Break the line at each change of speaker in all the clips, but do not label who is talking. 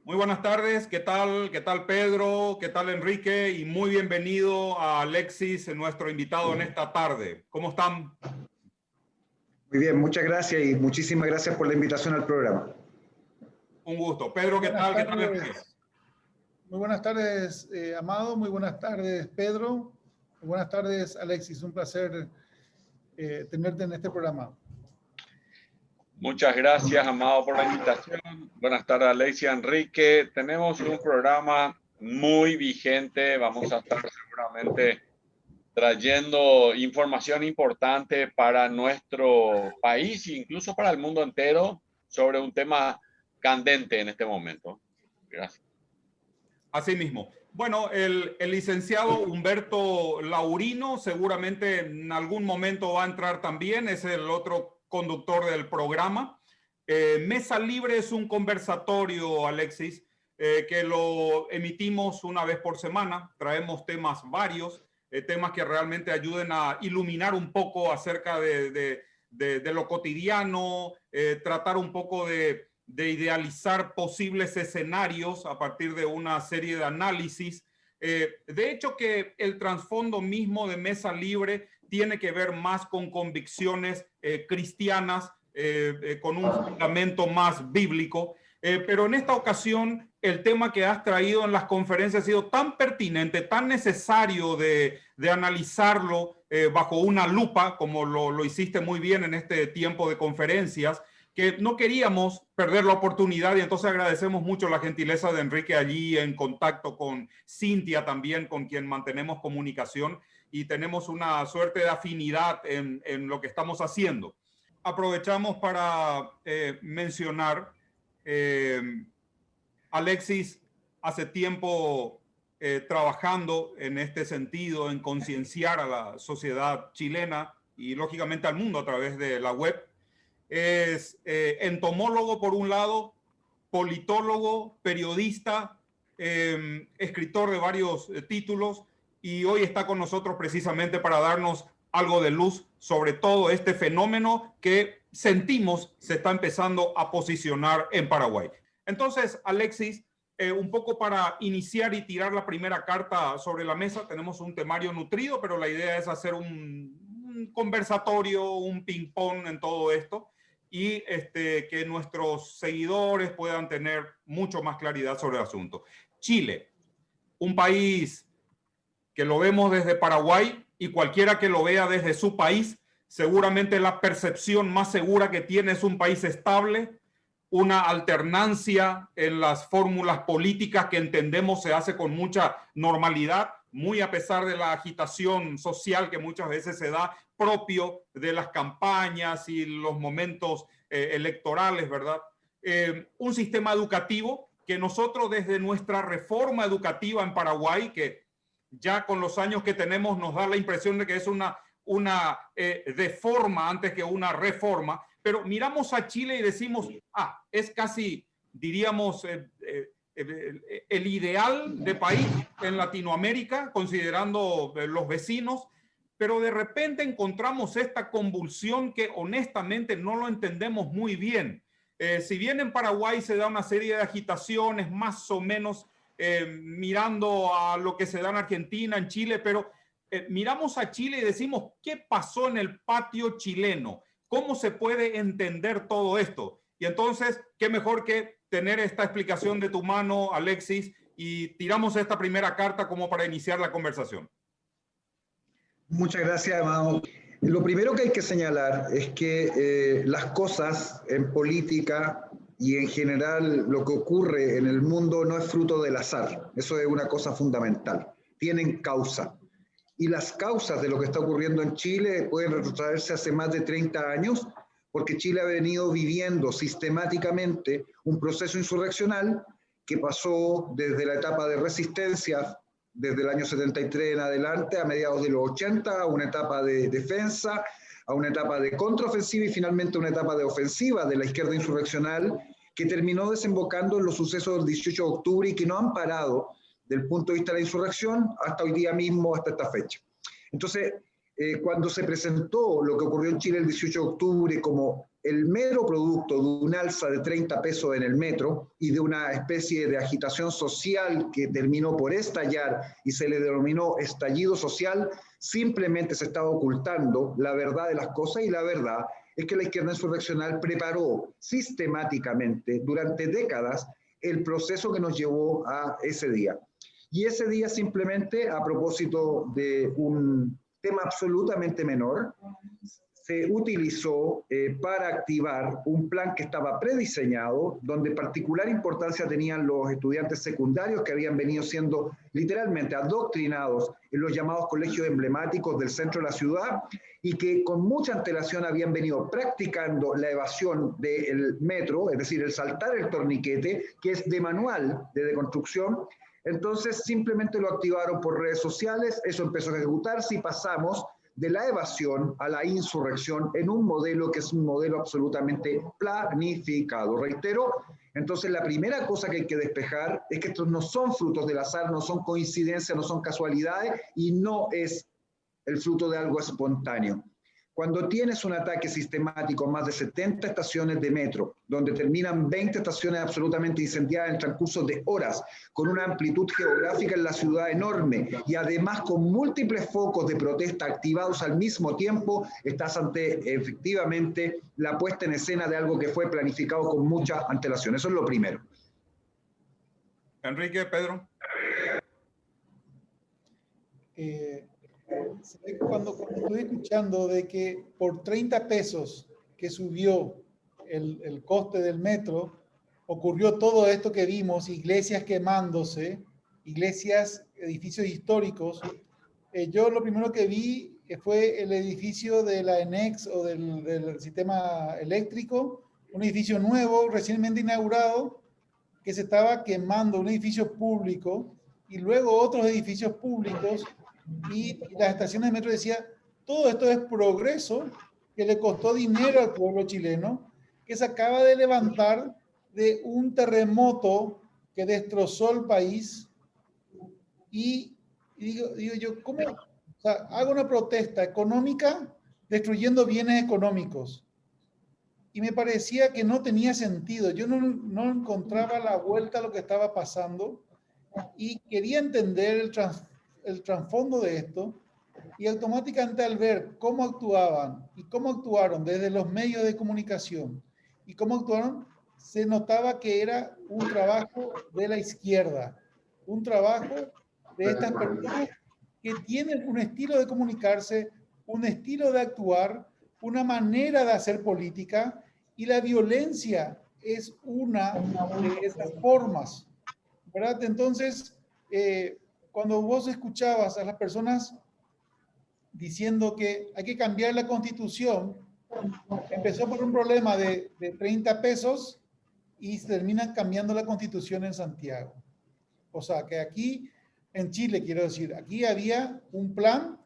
Muy buenas tardes, ¿qué tal? ¿Qué tal Pedro? ¿Qué tal Enrique? Y muy bienvenido a Alexis, nuestro invitado en esta tarde. ¿Cómo están?
Muy bien, muchas gracias y muchísimas gracias por la invitación al programa.
Un gusto. Pedro, ¿qué tal? ¿Qué tal Enrique?
Muy buenas tardes, Amado. Muy buenas tardes, Pedro. Muy buenas tardes, Alexis. Un placer tenerte en este programa.
Muchas gracias, Amado, por la invitación. Buenas tardes, Alexis, Enrique. Tenemos un programa muy vigente. Vamos a estar seguramente trayendo información importante para nuestro país e incluso para el mundo entero sobre un tema candente en este momento. Gracias.
Así mismo. Bueno, el licenciado Humberto Laurino seguramente en algún momento va a entrar también, es el otro conductor del programa. Mesa Libre es un conversatorio, Alexis, que lo emitimos una vez por semana. Traemos temas varios, temas que realmente ayuden a iluminar un poco acerca de lo cotidiano, tratar un poco de idealizar posibles escenarios a partir de una serie de análisis. De hecho, que el trasfondo mismo de Mesa Libre tiene que ver más con convicciones cristianas, con un fundamento más bíblico. Pero en esta ocasión, el tema que has traído en las conferencias ha sido tan pertinente, tan necesario de analizarlo bajo una lupa, como lo hiciste muy bien en este tiempo de conferencias, que no queríamos perder la oportunidad, y entonces agradecemos mucho la gentileza de Enrique allí en contacto con Cintia también, con quien mantenemos comunicación y tenemos una suerte de afinidad en lo que estamos haciendo. Aprovechamos para mencionar, Alexis hace tiempo trabajando en este sentido, en concienciar a la sociedad chilena y lógicamente al mundo a través de la web. Es entomólogo por un lado, politólogo, periodista, escritor de varios títulos, y hoy está con nosotros precisamente para darnos algo de luz sobre todo este fenómeno que sentimos se está empezando a posicionar en Paraguay. Entonces, Alexis, un poco para iniciar y tirar la primera carta sobre la mesa, tenemos un temario nutrido, pero la idea es hacer un conversatorio, un ping-pong en todo esto, y que nuestros seguidores puedan tener mucho más claridad sobre el asunto. Chile, un país que lo vemos desde Paraguay, y cualquiera que lo vea desde su país, seguramente la percepción más segura que tiene es un país estable, una alternancia en las fórmulas políticas que entendemos se hace con mucha normalidad, muy a pesar de la agitación social que muchas veces se da propio de las campañas y los momentos electorales, ¿verdad? Un sistema educativo que nosotros desde nuestra reforma educativa en Paraguay, que ya con los años que tenemos nos da la impresión de que es una deforma antes que una reforma, pero miramos a Chile y decimos, es casi, diríamos, el ideal de país en Latinoamérica, considerando los vecinos, pero de repente encontramos esta convulsión que honestamente no lo entendemos muy bien. Si bien en Paraguay se da una serie de agitaciones más o menos mirando a lo que se da en Argentina, en Chile, pero miramos a Chile y decimos, ¿qué pasó en el patio chileno? ¿Cómo se puede entender todo esto? Y entonces, ¿qué mejor que tener esta explicación de tu mano, Alexis? Y tiramos esta primera carta como para iniciar la conversación.
Muchas gracias, Amado. Lo primero que hay que señalar es que las cosas en política y en general lo que ocurre en el mundo no es fruto del azar. Eso es una cosa fundamental. Tienen causa. Y las causas de lo que está ocurriendo en Chile pueden retrotraerse hace más de 30 años, porque Chile ha venido viviendo sistemáticamente un proceso insurreccional que pasó desde la etapa de resistencia, desde el año 73 en adelante, a mediados de los 80, a una etapa de defensa, a una etapa de contraofensiva y finalmente una etapa de ofensiva de la izquierda insurreccional, que terminó desembocando en los sucesos del 18 de octubre y que no han parado del punto de vista de la insurrección hasta hoy día mismo, hasta esta fecha. Entonces, cuando se presentó lo que ocurrió en Chile el 18 de octubre como el mero producto de un alza de 30 pesos en el metro y de una especie de agitación social que terminó por estallar y se le denominó estallido social, simplemente se estaba ocultando la verdad de las cosas, y la verdad es que la izquierda insurreccional preparó sistemáticamente durante décadas el proceso que nos llevó a ese día. Y ese día simplemente, a propósito de un tema absolutamente menor, se utilizó para activar un plan que estaba prediseñado, donde particular importancia tenían los estudiantes secundarios que habían venido siendo literalmente adoctrinados en los llamados colegios emblemáticos del centro de la ciudad, y que con mucha antelación habían venido practicando la evasión del metro, es decir, el saltar el torniquete, que es de manual de deconstrucción. Entonces simplemente lo activaron por redes sociales, eso empezó a ejecutarse y pasamos de la evasión a la insurrección en un modelo que es un modelo absolutamente planificado. Reitero, entonces la primera cosa que hay que despejar es que estos no son frutos del azar, no son coincidencias, no son casualidades y no es el fruto de algo espontáneo. Cuando tienes un ataque sistemático, más de 70 estaciones de metro, donde terminan 20 estaciones absolutamente incendiadas en el transcurso de horas, con una amplitud geográfica en la ciudad enorme y además con múltiples focos de protesta activados al mismo tiempo, estás ante efectivamente la puesta en escena de algo que fue planificado con mucha antelación. Eso es lo primero.
Enrique, Pedro.
Cuando estoy escuchando de que por 30 pesos que subió el coste del metro, ocurrió todo esto que vimos, iglesias quemándose, iglesias, edificios históricos. Yo lo primero que vi fue el edificio de la ENEX o del sistema eléctrico, un edificio nuevo, recientemente inaugurado, que se estaba quemando, un edificio público, y luego otros edificios públicos, y las estaciones de metro decía, todo esto es progreso que le costó dinero al pueblo chileno, que se acaba de levantar de un terremoto que destrozó el país. Y digo yo, ¿cómo? O sea, hago una protesta económica destruyendo bienes económicos. Y me parecía que no tenía sentido. Yo no encontraba la vuelta a lo que estaba pasando y quería entender el trasfondo de esto, y automáticamente al ver cómo actuaban y cómo actuaron desde los medios de comunicación y cómo actuaron, se notaba que era un trabajo de la izquierda, un trabajo de estas personas que tienen un estilo de comunicarse, un estilo de actuar, una manera de hacer política, y la violencia es una de esas formas, ¿verdad? Entonces, cuando vos escuchabas a las personas diciendo que hay que cambiar la Constitución, empezó por un problema de 30 pesos y terminan cambiando la Constitución en Santiago. O sea, que aquí, en Chile, quiero decir, aquí había un plan,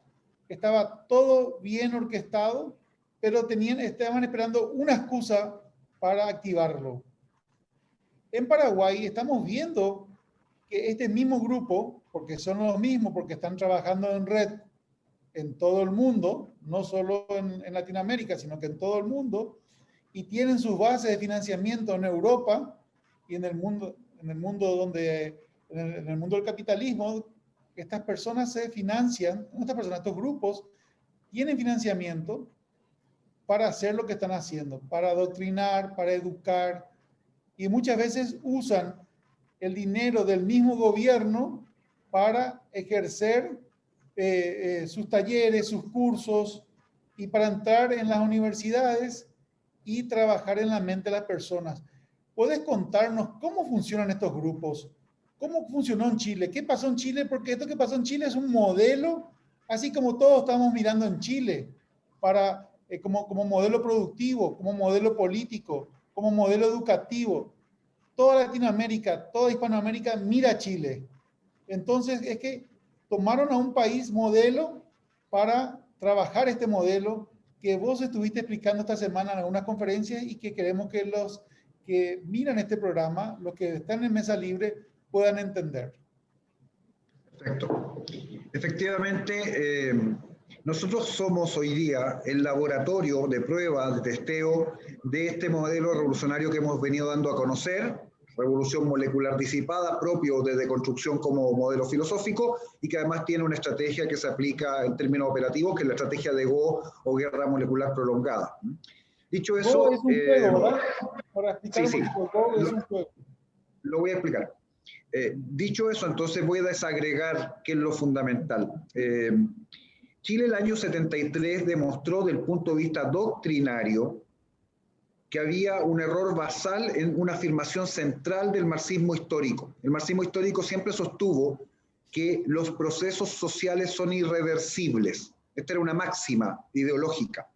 estaba todo bien orquestado, pero estaban esperando una excusa para activarlo. En Paraguay estamos viendo que este mismo grupo, porque son los mismos, porque están trabajando en red en todo el mundo, no solo en Latinoamérica, sino que en todo el mundo, y tienen sus bases de financiamiento en Europa y en el mundo del capitalismo. Estas personas se financian, estos grupos tienen financiamiento para hacer lo que están haciendo, para adoctrinar, para educar, y muchas veces usan el dinero del mismo gobierno para ejercer sus talleres, sus cursos, y para entrar en las universidades y trabajar en la mente de las personas. ¿Puedes contarnos cómo funcionan estos grupos? ¿Cómo funcionó en Chile? ¿Qué pasó en Chile? Porque esto que pasó en Chile es un modelo, así como todos estamos mirando en Chile, como modelo productivo, como modelo político, como modelo educativo. Toda Latinoamérica, toda Hispanoamérica mira a Chile. Entonces es que tomaron a un país modelo para trabajar este modelo que vos estuviste explicando esta semana en algunas conferencias, y que queremos que los que miran este programa, los que están en Mesa Libre, puedan entender.
Perfecto. Efectivamente, Nosotros somos hoy día el laboratorio de prueba, de testeo de este modelo revolucionario que hemos venido dando a conocer, revolución molecular disipada, propio de deconstrucción como modelo filosófico, y que además tiene una estrategia que se aplica en términos operativos, que es la estrategia de Go o guerra molecular prolongada. Dicho eso...
Go es un juego, ¿verdad? Para explicar
sí,
un poquito, Go es un juego.
Lo voy a explicar. Dicho eso, entonces voy a desagregar qué es lo fundamental. Chile el año 73 demostró desde el punto de vista doctrinario que había un error basal en una afirmación central del marxismo histórico. El marxismo histórico siempre sostuvo que los procesos sociales son irreversibles. Esta era una máxima ideológica.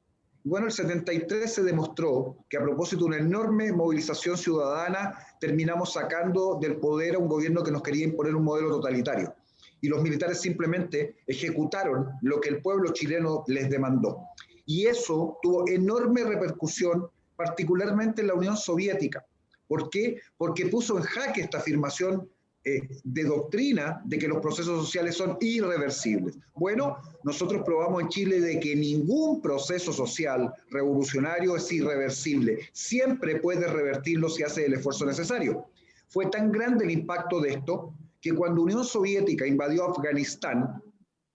Bueno, el 73 se demostró que a propósito de una enorme movilización ciudadana terminamos sacando del poder a un gobierno que nos quería imponer un modelo totalitario. Y los militares simplemente ejecutaron lo que el pueblo chileno les demandó. Y eso tuvo enorme repercusión, particularmente en la Unión Soviética. ¿Por qué? Porque puso en jaque esta afirmación de doctrina de que los procesos sociales son irreversibles. Bueno, nosotros probamos en Chile de que ningún proceso social revolucionario es irreversible. Siempre puedes revertirlo si haces el esfuerzo necesario. Fue tan grande el impacto de esto que cuando Unión Soviética invadió Afganistán,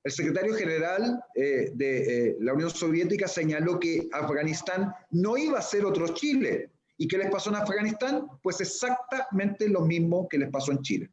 el secretario general de la Unión Soviética señaló que Afganistán no iba a ser otro Chile. ¿Y qué les pasó en Afganistán? Pues exactamente lo mismo que les pasó en Chile.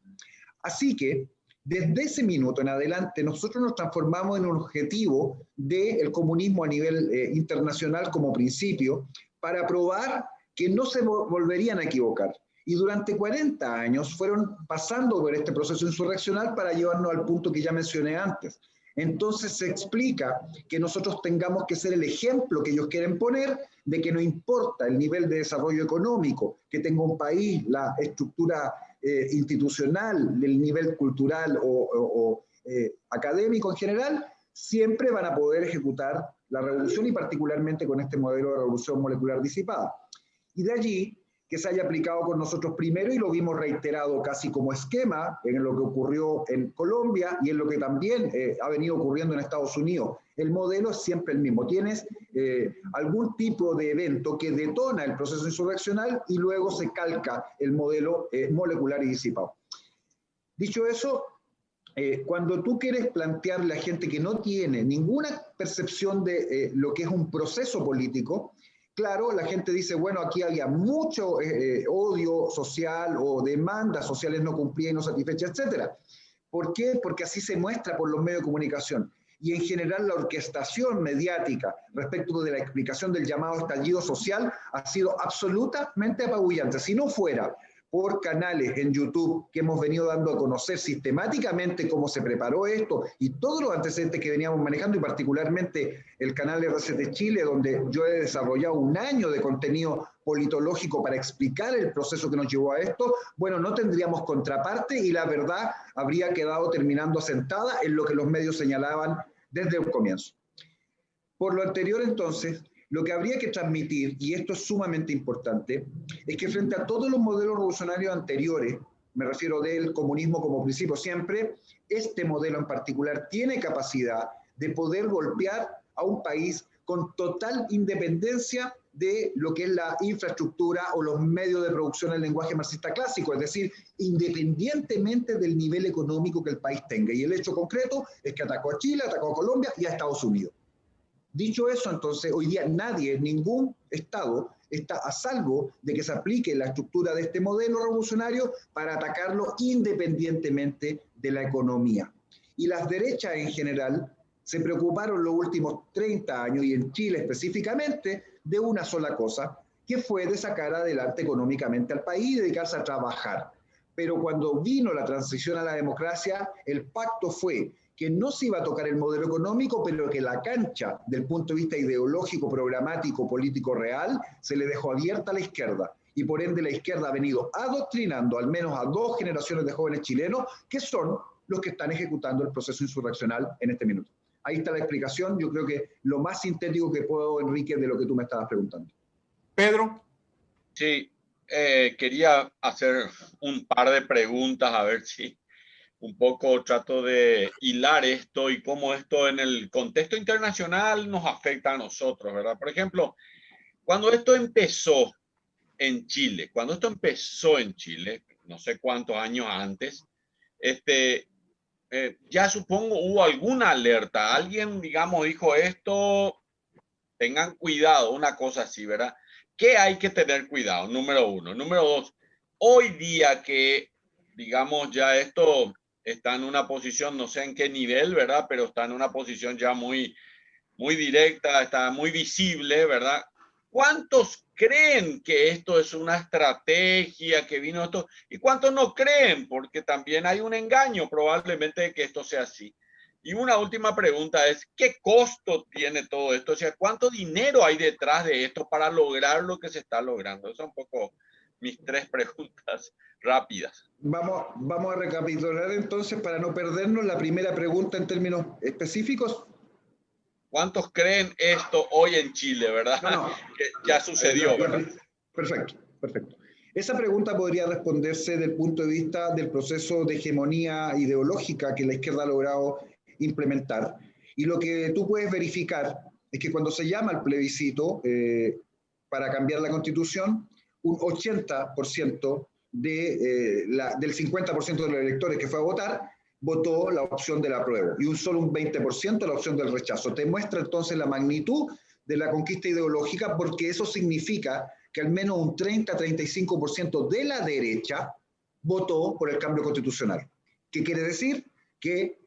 Así que, desde ese minuto en adelante, nosotros nos transformamos en un objetivo del comunismo a nivel internacional como principio, para probar que no se volverían a equivocar. Y durante 40 años fueron pasando por este proceso insurreccional para llevarnos al punto que ya mencioné antes. Entonces se explica que nosotros tengamos que ser el ejemplo que ellos quieren poner de que no importa el nivel de desarrollo económico que tenga un país, la estructura institucional, el nivel cultural o académico en general, siempre van a poder ejecutar la revolución y particularmente con este modelo de revolución molecular disipada. Y de allí que se haya aplicado con nosotros primero y lo vimos reiterado casi como esquema en lo que ocurrió en Colombia y en lo que también ha venido ocurriendo en Estados Unidos. El modelo es siempre el mismo. Tienes algún tipo de evento que detona el proceso insurreccional y luego se calca el modelo molecular y disipado. Dicho eso, cuando tú quieres plantearle a gente que no tiene ninguna percepción de lo que es un proceso político, claro, la gente dice, bueno, aquí había mucho odio social o demandas sociales no cumplidas y no satisfechas, etc. ¿Por qué? Porque así se muestra por los medios de comunicación. Y en general la orquestación mediática respecto de la explicación del llamado estallido social ha sido absolutamente apabullante. Si no fuera por canales en YouTube que hemos venido dando a conocer sistemáticamente cómo se preparó esto y todos los antecedentes que veníamos manejando, y particularmente el canal RCT Chile, donde yo he desarrollado un año de contenido politológico para explicar el proceso que nos llevó a esto, bueno, no tendríamos contraparte y la verdad habría quedado terminando asentada en lo que los medios señalaban desde un comienzo. Por lo anterior, entonces, lo que habría que transmitir, y esto es sumamente importante, es que frente a todos los modelos revolucionarios anteriores, me refiero del comunismo como principio siempre, este modelo en particular tiene capacidad de poder golpear a un país con total independencia de lo que es la infraestructura o los medios de producción en lenguaje marxista clásico, es decir, independientemente del nivel económico que el país tenga. Y el hecho concreto es que atacó a Chile, atacó a Colombia y a Estados Unidos. Dicho eso, entonces, hoy día nadie, ningún Estado, está a salvo de que se aplique la estructura de este modelo revolucionario para atacarlo independientemente de la economía. Y las derechas en general se preocuparon los últimos 30 años, y en Chile específicamente, de una sola cosa, que fue de sacar adelante económicamente al país y dedicarse a trabajar. Pero cuando vino la transición a la democracia, el pacto fue que no se iba a tocar el modelo económico, pero que la cancha, del punto de vista ideológico, programático, político real, se le dejó abierta a la izquierda. Y por ende la izquierda ha venido adoctrinando al menos a 2 generaciones de jóvenes chilenos, que son los que están ejecutando el proceso insurreccional en este minuto. Ahí está la explicación, yo creo que lo más sintético que puedo, Enrique, de lo que tú me estabas preguntando.
Pedro.
Sí, quería hacer un par de preguntas a ver si un poco trato de hilar esto y cómo esto en el contexto internacional nos afecta a nosotros, ¿verdad? Por ejemplo, cuando esto empezó en Chile, no sé cuántos años antes, ya supongo hubo alguna alerta. Alguien, digamos, dijo esto, tengan cuidado, una cosa así, ¿verdad? ¿Qué hay que tener cuidado? Número uno. Número dos, hoy día que, digamos, ya esto está en una posición, no sé en qué nivel, ¿verdad? Pero está en una posición ya muy, muy directa, está muy visible, ¿verdad? ¿Cuántos creen que esto es una estrategia que vino esto? ¿Y cuántos no creen? Porque también hay un engaño probablemente de que esto sea así. Y una última pregunta es, ¿qué costo tiene todo esto? O sea, ¿cuánto dinero hay detrás de esto para lograr lo que se está logrando? Esas son un poco mis tres preguntas rápidas.
Vamos a recapitular entonces para no perdernos la primera pregunta en términos específicos.
¿Cuántos creen esto hoy en Chile, verdad?
No.
Que ya sucedió, ¿verdad?
Perfecto, perfecto. Esa pregunta podría responderse desde el punto de vista del proceso de hegemonía ideológica que la izquierda ha logrado implementar. Y lo que tú puedes verificar es que cuando se llama al plebiscito para cambiar la Constitución, un 80% del 50% de los electores que fue a votar votó la opción del apruebo y solo un 20% la opción del rechazo. Te muestra entonces la magnitud de la conquista ideológica, porque eso significa que al menos un 30-35% de la derecha votó por el cambio constitucional. ¿Qué quiere decir? Que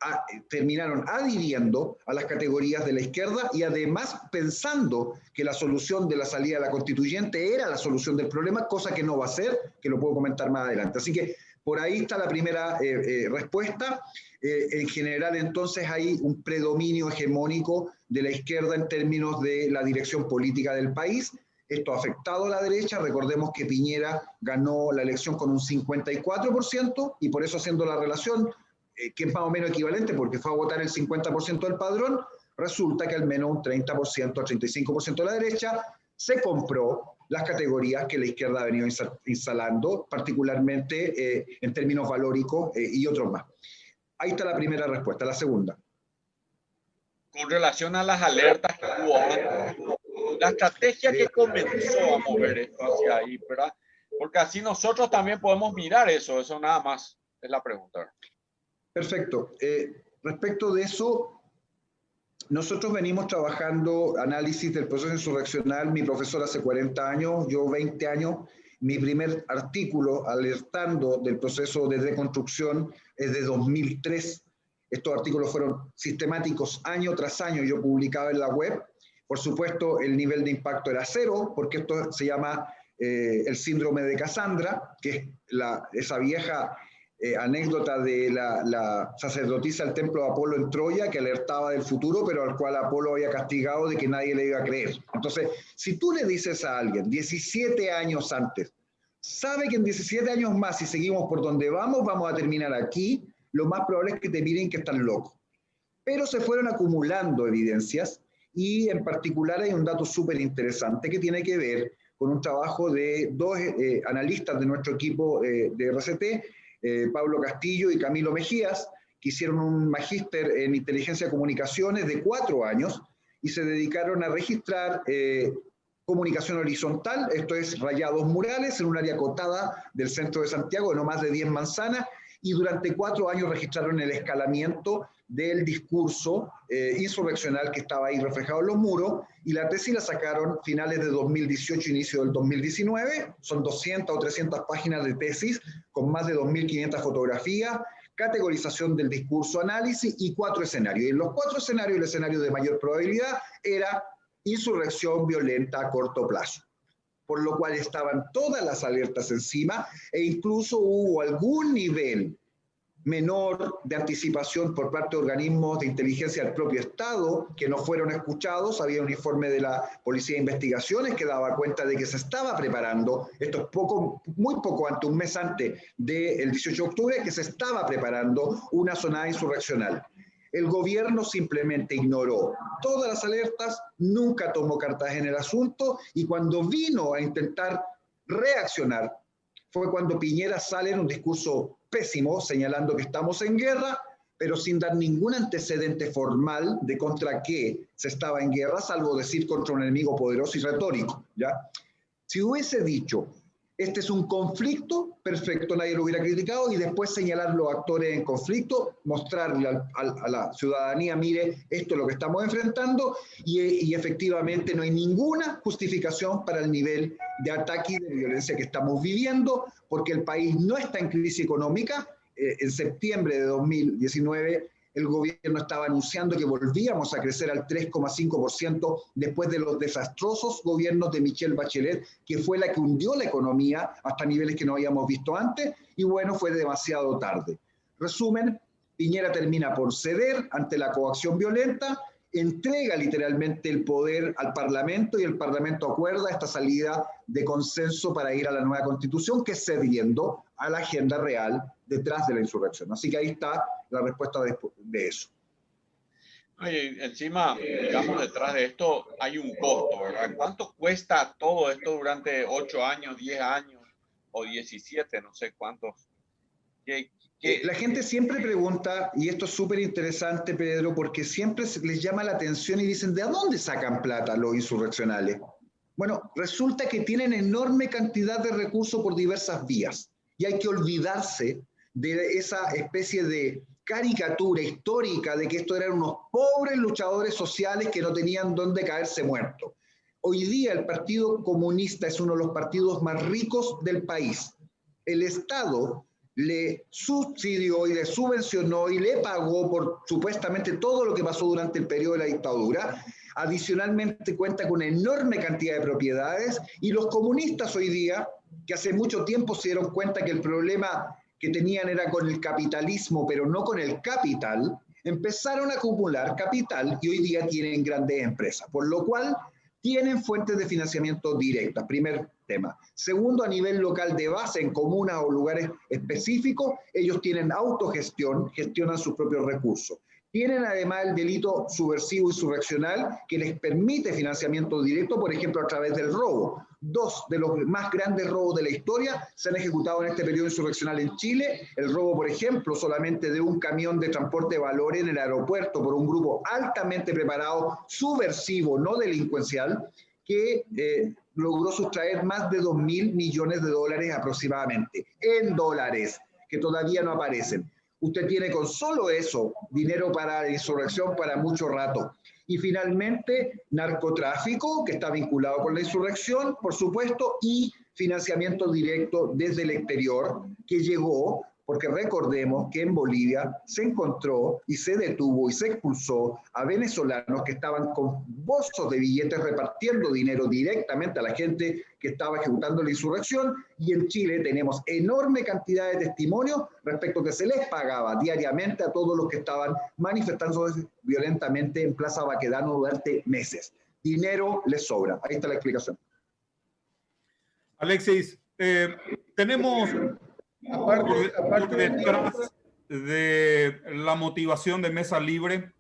terminaron adhiriendo a las categorías de la izquierda y además pensando que la solución de la salida de la constituyente era la solución del problema, cosa que no va a ser, que lo puedo comentar más adelante. Así que por ahí está la primera respuesta. En general, entonces, hay un predominio hegemónico de la izquierda en términos de la dirección política del país. Esto ha afectado a la derecha. Recordemos que Piñera ganó la elección con un 54% y por eso, haciendo la relación, que es más o menos equivalente porque fue a votar el 50% del padrón, resulta que al menos un 30%, 35% de la derecha se compró las categorías que la izquierda ha venido instalando, particularmente en términos valóricos y otros más. Ahí está la primera respuesta. La segunda.
Con relación a las alertas que hubo antes, la estrategia que comenzó a mover esto hacia ahí, ¿verdad? Porque así nosotros también podemos mirar eso nada más es la pregunta.
Perfecto. Respecto de eso, nosotros venimos trabajando análisis del proceso insurreccional. Mi profesor hace 40 años, yo 20 años. Mi primer artículo alertando del proceso de deconstrucción es de 2003. Estos artículos fueron sistemáticos año tras año, yo publicaba en la web. Por supuesto, el nivel de impacto era cero, porque esto se llama el síndrome de Casandra, que es esa vieja anécdota de la sacerdotisa del templo de Apolo en Troya, que alertaba del futuro, pero al cual Apolo había castigado de que nadie le iba a creer. Entonces, si tú le dices a alguien 17 años antes, sabe que en 17 años más, si seguimos por donde vamos a terminar aquí, lo más probable es que te miren que están locos. Pero se fueron acumulando evidencias y en particular hay un dato súper interesante que tiene que ver con un trabajo de dos analistas de nuestro equipo de RCT, Pablo Castillo y Camilo Mejías, que hicieron un magíster en inteligencia de comunicaciones de 4 años y se dedicaron a registrar comunicación horizontal, esto es rayados murales en un área acotada del centro de Santiago de no más de 10 manzanas, y durante 4 años registraron el escalamiento del discurso insurreccional que estaba ahí reflejado en los muros, y la tesis la sacaron finales de 2018, inicio del 2019, son 200 o 300 páginas de tesis, con más de 2.500 fotografías, categorización del discurso, análisis y 4 escenarios. Y en los 4 escenarios, el escenario de mayor probabilidad era insurrección violenta a corto plazo, por lo cual estaban todas las alertas encima e incluso hubo algún nivel menor de anticipación por parte de organismos de inteligencia del propio Estado que no fueron escuchados. Había un informe de la Policía de Investigaciones que daba cuenta de que se estaba preparando, esto es muy poco antes, un mes antes del 18 de octubre, que se estaba preparando una zonada insurreccional. El gobierno simplemente ignoró todas las alertas, nunca tomó cartas en el asunto, y cuando vino a intentar reaccionar fue cuando Piñera sale en un discurso pésimo, señalando que estamos en guerra, pero sin dar ningún antecedente formal de contra qué se estaba en guerra, salvo decir contra un enemigo poderoso y retórico, ¿ya? Si hubiese dicho, este es un conflicto, perfecto, nadie lo hubiera criticado, y después señalar los actores en conflicto, mostrarle a la ciudadanía, mire, esto es lo que estamos enfrentando, y efectivamente no hay ninguna justificación para el nivel de ataque y de violencia que estamos viviendo, porque el país no está en crisis económica. En septiembre de 2019, el gobierno estaba anunciando que volvíamos a crecer al 3,5% después de los desastrosos gobiernos de Michelle Bachelet, que fue la que hundió la economía hasta niveles que no habíamos visto antes, y bueno, fue demasiado tarde. Resumen, Piñera termina por ceder ante la coacción violenta, entrega literalmente el poder al Parlamento y el Parlamento acuerda esta salida de consenso para ir a la nueva Constitución, que es cediendo a la agenda real detrás de la insurrección. Así que ahí está la respuesta de eso.
Oye, encima, digamos, detrás de esto hay un costo, ¿verdad? ¿Cuánto cuesta todo esto durante 8 años, 10 años o 17, no sé cuántos?
La gente siempre pregunta, y esto es súper interesante, Pedro, porque siempre les llama la atención y dicen, ¿de dónde sacan plata los insurreccionales? Bueno, resulta que tienen enorme cantidad de recursos por diversas vías, y hay que olvidarse de esa especie de caricatura histórica de que estos eran unos pobres luchadores sociales que no tenían dónde caerse muertos. Hoy día el Partido Comunista es uno de los partidos más ricos del país. El Estado le subsidió y le subvencionó y le pagó por supuestamente todo lo que pasó durante el periodo de la dictadura. Adicionalmente cuenta con una enorme cantidad de propiedades, y los comunistas hoy día, que hace mucho tiempo se dieron cuenta que el problema que tenían era con el capitalismo, pero no con el capital, empezaron a acumular capital y hoy día tienen grandes empresas, por lo cual tienen fuentes de financiamiento directas, primer tema. Segundo, a nivel local de base, en comunas o lugares específicos, ellos tienen autogestión, gestionan sus propios recursos. Tienen además el delito subversivo insurreccional que les permite financiamiento directo, por ejemplo, a través del robo. 2 de los más grandes robos de la historia se han ejecutado en este periodo insurreccional en Chile. El robo, por ejemplo, solamente de un camión de transporte de valores en el aeropuerto por un grupo altamente preparado, subversivo, no delincuencial, que logró sustraer más de 2.000 millones de dólares aproximadamente, en dólares, que todavía no aparecen. Usted tiene con solo eso dinero para la insurrección para mucho rato. Y finalmente, narcotráfico, que está vinculado con la insurrección, por supuesto, y financiamiento directo desde el exterior, que llegó, porque recordemos que en Bolivia se encontró y se detuvo y se expulsó a venezolanos que estaban con bolsos de billetes repartiendo dinero directamente a la gente que estaba ejecutando la insurrección, y en Chile tenemos enorme cantidad de testimonios respecto a que se les pagaba diariamente a todos los que estaban manifestándose violentamente en Plaza Baquedano durante meses. Dinero les sobra. Ahí está la explicación.
Alexis, tenemos aparte detrás de la motivación de Mesa Libre,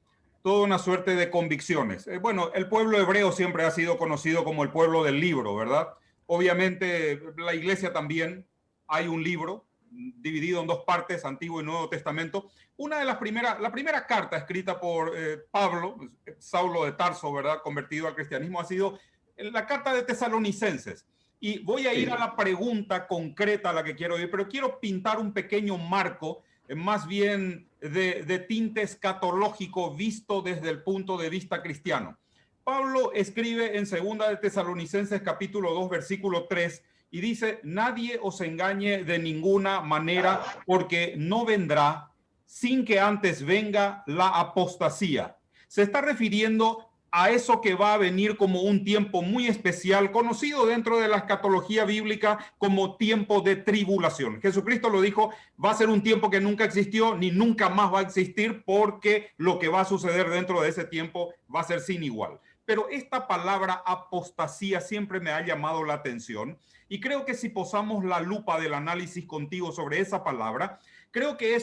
toda una suerte de convicciones. Bueno, el pueblo hebreo siempre ha sido conocido como el pueblo del libro, ¿verdad? Obviamente, la iglesia también hay un libro dividido en 2 partes, Antiguo y Nuevo Testamento. Una de las la primera carta escrita por Pablo, Saulo de Tarso, ¿verdad? Convertido al cristianismo, ha sido la carta de Tesalonicenses. Y voy a ir a la pregunta concreta a la que quiero ir, pero quiero pintar un pequeño marco, más bien de tinte escatológico visto desde el punto de vista cristiano. Pablo escribe en 2 de Tesalonicenses capítulo 2, versículo 3, y dice, nadie os engañe de ninguna manera, porque no vendrá sin que antes venga la apostasía. Se está refiriendo a eso que va a venir como un tiempo muy especial, conocido dentro de la escatología bíblica como tiempo de tribulación. Jesucristo lo dijo, va a ser un tiempo que nunca existió ni nunca más va a existir, porque lo que va a suceder dentro de ese tiempo va a ser sin igual. Pero esta palabra apostasía siempre me ha llamado la atención, y creo que si posamos la lupa del análisis contigo sobre esa palabra, creo que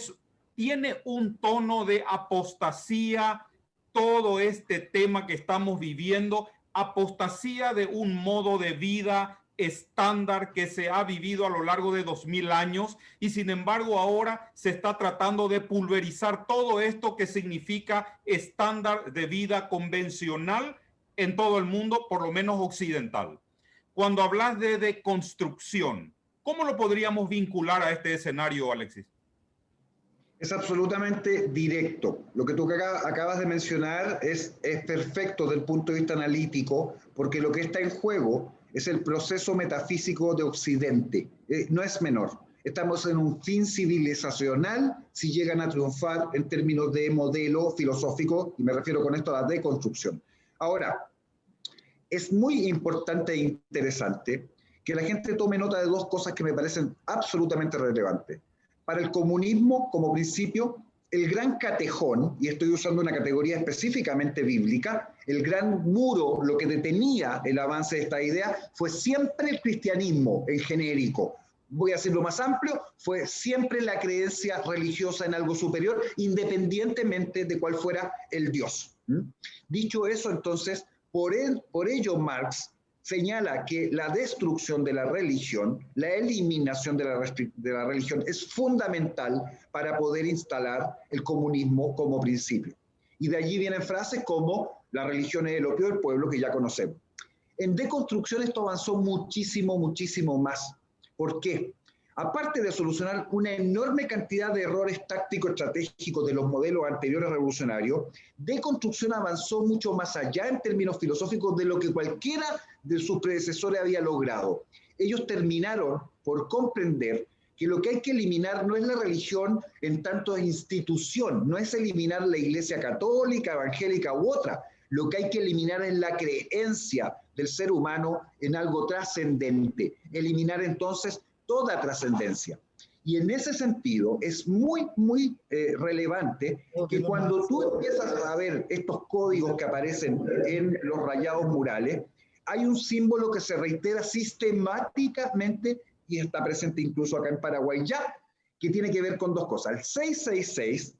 tiene un tono de apostasía todo este tema que estamos viviendo, apostasía de un modo de vida estándar que se ha vivido a lo largo de 2000 años y sin embargo ahora se está tratando de pulverizar todo esto que significa estándar de vida convencional en todo el mundo, por lo menos occidental. Cuando hablas de deconstrucción, ¿cómo lo podríamos vincular a este escenario, Alexis?
Es absolutamente directo. Lo que tú acabas de mencionar es perfecto desde el punto de vista analítico, porque lo que está en juego es el proceso metafísico de Occidente. No es menor. Estamos en un fin civilizacional si llegan a triunfar en términos de modelo filosófico, y me refiero con esto a la deconstrucción. Ahora, es muy importante e interesante que la gente tome nota de dos cosas que me parecen absolutamente relevantes. Para el comunismo, como principio, el gran catejón, y estoy usando una categoría específicamente bíblica, el gran muro, lo que detenía el avance de esta idea, fue siempre el cristianismo en genérico. Voy a decirlo más amplio, fue siempre la creencia religiosa en algo superior, independientemente de cuál fuera el Dios. Dicho eso, entonces, por ello Marx señala que la destrucción de la religión, la eliminación de la religión es fundamental para poder instalar el comunismo como principio. Y de allí vienen frases como la religión es el opio del pueblo, que ya conocemos. En deconstrucción esto avanzó muchísimo, muchísimo más. ¿Por qué? Aparte de solucionar una enorme cantidad de errores tácticos estratégicos de los modelos anteriores revolucionarios, deconstrucción avanzó mucho más allá en términos filosóficos de lo que cualquiera de sus predecesores había logrado. Ellos terminaron por comprender que lo que hay que eliminar no es la religión en tanto institución, no es eliminar la Iglesia católica, evangélica u otra. Lo que hay que eliminar es la creencia del ser humano en algo trascendente. Eliminar entonces toda trascendencia. Y en ese sentido es muy, muy relevante que cuando tú empiezas a ver estos códigos que aparecen en los rayados murales, hay un símbolo que se reitera sistemáticamente y está presente incluso acá en Paraguay ya, que tiene que ver con dos cosas. El 666,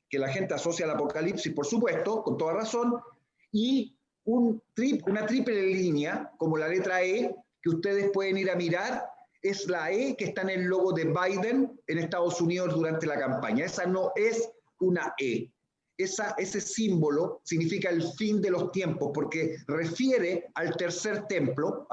que la gente asocia al Apocalipsis, por supuesto, con toda razón, y una triple línea, como la letra E, que ustedes pueden ir a mirar, es la E que está en el logo de Biden en Estados Unidos durante la campaña. Esa no es una E. Ese símbolo significa el fin de los tiempos, porque refiere al tercer templo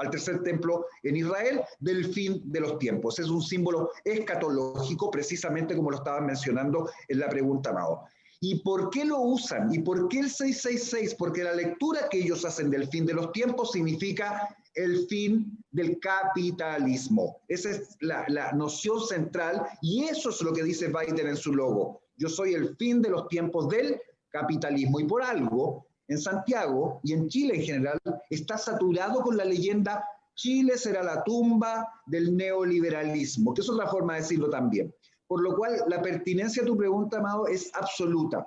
en Israel del fin de los tiempos. Es un símbolo escatológico, precisamente como lo estaban mencionando en la pregunta, Mao. ¿Y por qué lo usan? ¿Y por qué el 666? Porque la lectura que ellos hacen del fin de los tiempos significa el fin del capitalismo. Esa es la noción central y eso es lo que dice Biden en su logo. Yo soy el fin de los tiempos del capitalismo y por algo en Santiago y en Chile en general está saturado con la leyenda Chile será la tumba del neoliberalismo, que es otra forma de decirlo también. Por lo cual la pertinencia de tu pregunta, Amado, es absoluta.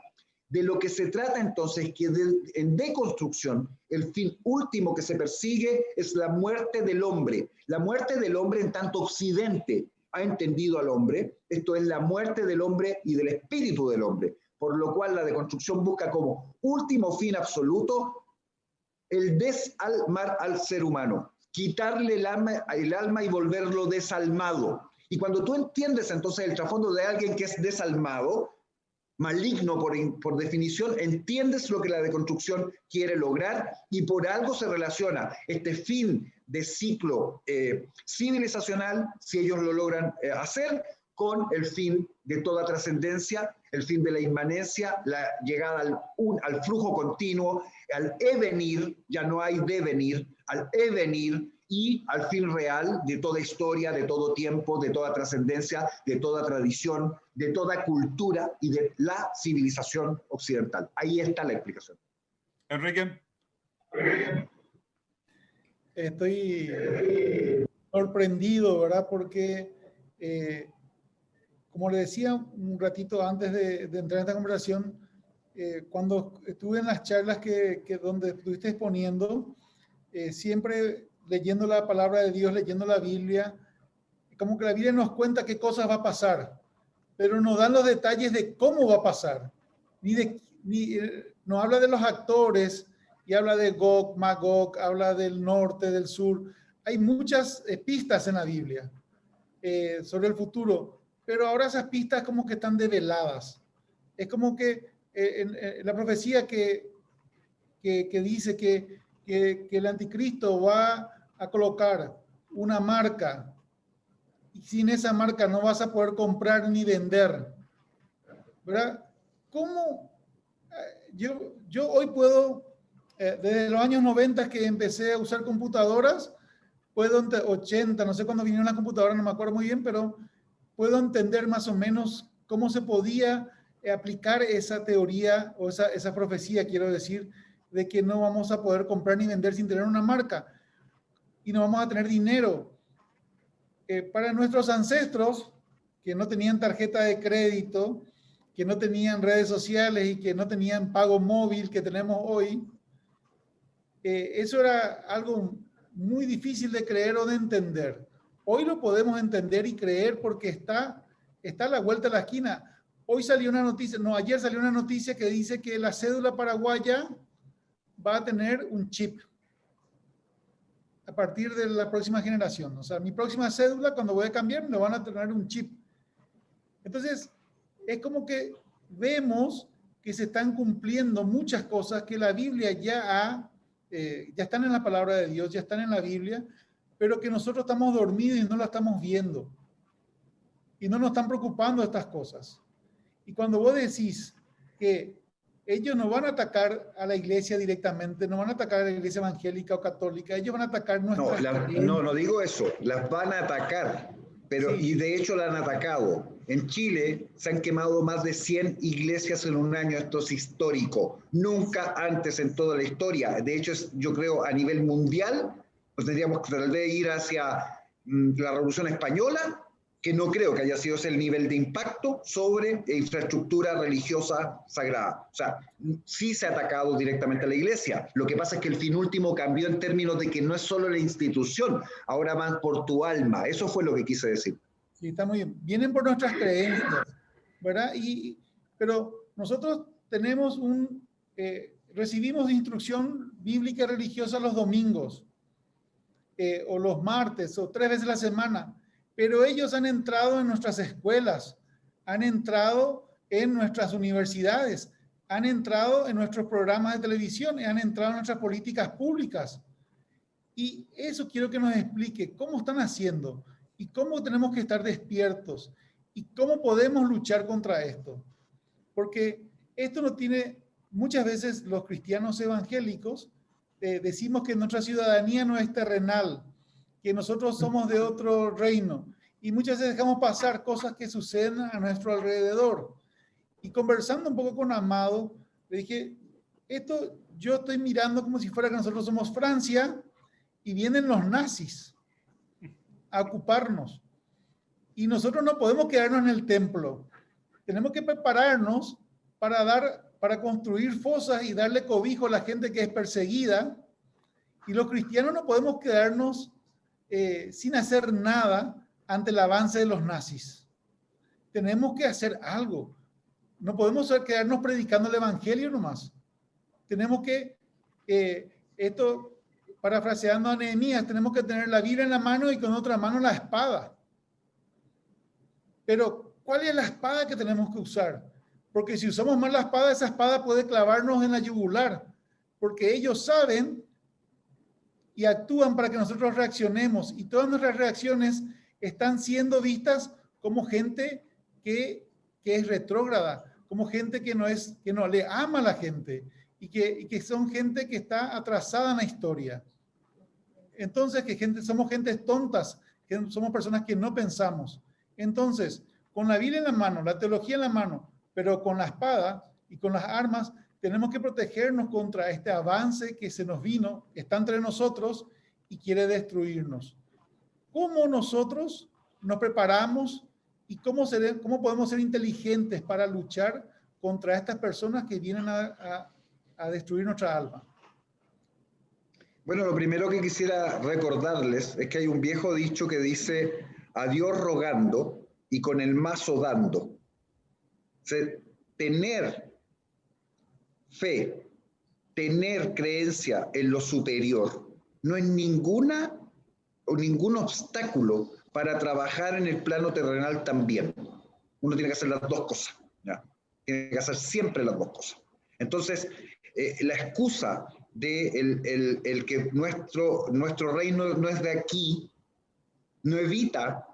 De lo que se trata entonces es que en deconstrucción el fin último que se persigue es la muerte del hombre. La muerte del hombre en tanto Occidente ha entendido al hombre, esto es la muerte del hombre y del espíritu del hombre. Por lo cual la deconstrucción busca como último fin absoluto el desalmar al ser humano, quitarle el alma y volverlo desalmado. Y cuando tú entiendes entonces el trasfondo de alguien que es desalmado, maligno por definición, entiendes lo que la deconstrucción quiere lograr y por algo se relaciona este fin de ciclo civilizacional, si ellos lo logran hacer, con el fin de toda trascendencia, el fin de la inmanencia, la llegada al flujo continuo, al evenir, ya no hay devenir, al evenir y al fin real de toda historia, de todo tiempo, de toda trascendencia, de toda tradición, de toda cultura y de la civilización occidental. Ahí está la explicación.
Enrique.
Estoy sorprendido, ¿verdad? Porque, como le decía un ratito antes de entrar en esta conversación, cuando estuve en las charlas donde estuviste exponiendo, siempre leyendo la palabra de Dios, leyendo la Biblia, como que la Biblia nos cuenta qué cosas va a pasar, pero nos dan los detalles de cómo va a pasar. Nos habla de los actores y habla de Gog, Magog, habla del norte, del sur, hay muchas pistas en la Biblia sobre el futuro, pero ahora esas pistas como que están develadas. Es como que en la profecía que dice que el anticristo va a colocar una marca y sin esa marca no vas a poder comprar ni vender, ¿verdad? ¿Cómo? Yo hoy puedo, desde los años 90 que empecé a usar computadoras, puedo, 80, no sé cuándo vinieron las computadoras, no me acuerdo muy bien, pero puedo entender más o menos cómo se podía aplicar esa teoría o esa profecía, quiero decir, de que no vamos a poder comprar ni vender sin tener una marca y no vamos a tener dinero. Para nuestros ancestros, que no tenían tarjeta de crédito, que no tenían redes sociales y que no tenían pago móvil que tenemos hoy, eso era algo muy difícil de creer o de entender. Hoy lo podemos entender y creer porque está a la vuelta de la esquina. Hoy salió una noticia, no, ayer salió una noticia que dice que la cédula paraguaya va a tener un chip a partir de la próxima generación. O sea, mi próxima cédula, cuando voy a cambiar, me van a tener un chip. Entonces, es como que vemos que se están cumpliendo muchas cosas que la Biblia ya están en la palabra de Dios, ya están en la Biblia, pero que nosotros estamos dormidos y no la estamos viendo. Y no nos están preocupando estas cosas. Y cuando vos decís que ellos no van a atacar a la iglesia directamente, no van a atacar a la iglesia evangélica o católica, ellos van a atacar nuestras
no digo eso, las van a atacar, pero
sí.
Y de hecho la han atacado. En Chile se han quemado más de 100 iglesias en un año, esto es histórico, nunca antes en toda la historia. De hecho, yo creo a nivel mundial, pues tendríamos que tal vez ir hacia la Revolución Española, que no creo que haya sido ese el nivel de impacto sobre infraestructura religiosa sagrada. O sea, sí se ha atacado directamente a la iglesia. Lo que pasa es que el fin último cambió en términos de que no es solo la institución, ahora van por tu alma. Eso fue lo que quise decir.
Sí, está muy bien. Vienen por nuestras creencias, ¿verdad? Pero nosotros tenemos recibimos instrucción bíblica religiosa los domingos, o los martes, o 3 veces a la semana. Pero ellos han entrado en nuestras escuelas, han entrado en nuestras universidades, han entrado en nuestros programas de televisión, han entrado en nuestras políticas públicas. Y eso quiero que nos explique cómo están haciendo y cómo tenemos que estar despiertos y cómo podemos luchar contra esto. Porque esto no tiene, muchas veces los cristianos evangélicos decimos que nuestra ciudadanía no es terrenal, que nosotros somos de otro reino, y muchas veces dejamos pasar cosas que suceden a nuestro alrededor. Y conversando un poco con Amado, le dije, esto yo estoy mirando como si fuera que nosotros somos Francia y vienen los nazis a ocuparnos. Y nosotros no podemos quedarnos en el templo. Tenemos que prepararnos para construir fosas y darle cobijo a la gente que es perseguida. Y los cristianos no podemos quedarnos sin hacer nada ante el avance de los nazis. Tenemos que hacer algo. No podemos quedarnos predicando el evangelio nomás. Tenemos que, parafraseando a Nehemías, tenemos que tener la Biblia en la mano y con otra mano la espada. Pero, ¿cuál es la espada que tenemos que usar? Porque si usamos mal la espada, esa espada puede clavarnos en la yugular. Porque ellos saben y actúan para que nosotros reaccionemos, y todas nuestras reacciones están siendo vistas como gente que es retrógrada, como gente que no le ama a la gente, y que son gente que está atrasada en la historia. Entonces, somos gentes tontas, que somos personas que no pensamos. Entonces, con la Biblia en la mano, la teología en la mano, pero con la espada y con las armas, tenemos que protegernos contra este avance que se nos vino, está entre nosotros y quiere destruirnos. ¿Cómo nosotros nos preparamos y cómo podemos ser inteligentes para luchar contra estas personas que vienen a destruir nuestra alma?
Bueno, lo primero que quisiera recordarles es que hay un viejo dicho que dice: a Dios rogando y con el mazo dando. O sea, tener fe, tener creencia en lo superior, no es ninguna o ningún obstáculo para trabajar en el plano terrenal también. Uno tiene que hacer las dos cosas, ¿ya? Tiene que hacer siempre las dos cosas. Entonces, la excusa de el que nuestro reino no es de aquí, no evita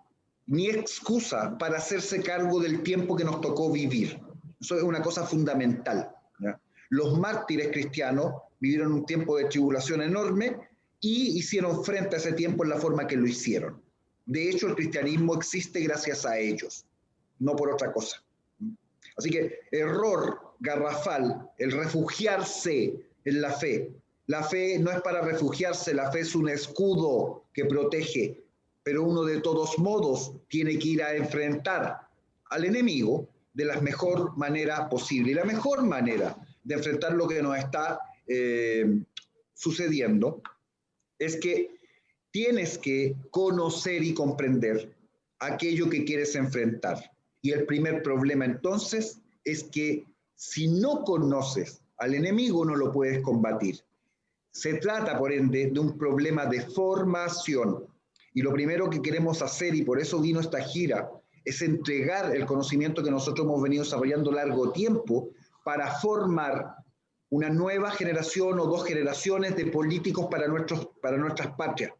ni excusa para hacerse cargo del tiempo que nos tocó vivir. Eso es una cosa fundamental, ¿ya? Los mártires cristianos vivieron un tiempo de tribulación enorme y hicieron frente a ese tiempo en la forma que lo hicieron. De hecho, el cristianismo existe gracias a ellos, no por otra cosa. Así que error garrafal el refugiarse en la fe. La fe no es para refugiarse, la fe es un escudo que protege, pero uno de todos modos tiene que ir a enfrentar al enemigo de la mejor manera posible. Y la mejor manera de enfrentar lo que nos está sucediendo es que tienes que conocer y comprender aquello que quieres enfrentar. Y el primer problema entonces es que si no conoces al enemigo no lo puedes combatir. Se trata, por ende, de un problema de formación. Y lo primero que queremos hacer, y por eso vino esta gira, es entregar el conocimiento que nosotros hemos venido desarrollando largo tiempo para formar una nueva generación o dos generaciones de políticos para nuestras patrias.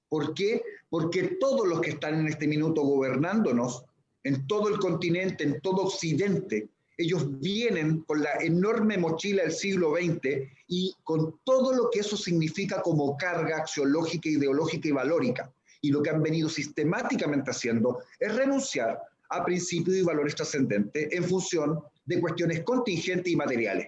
¿Por qué? Porque todos los que están en este minuto gobernándonos, en todo el continente, en todo Occidente, ellos vienen con la enorme mochila del siglo XX y con todo lo que eso significa como carga axiológica, ideológica y valórica. Y lo que han venido sistemáticamente haciendo es renunciar a principios y valores trascendentes en función de cuestiones contingentes y materiales.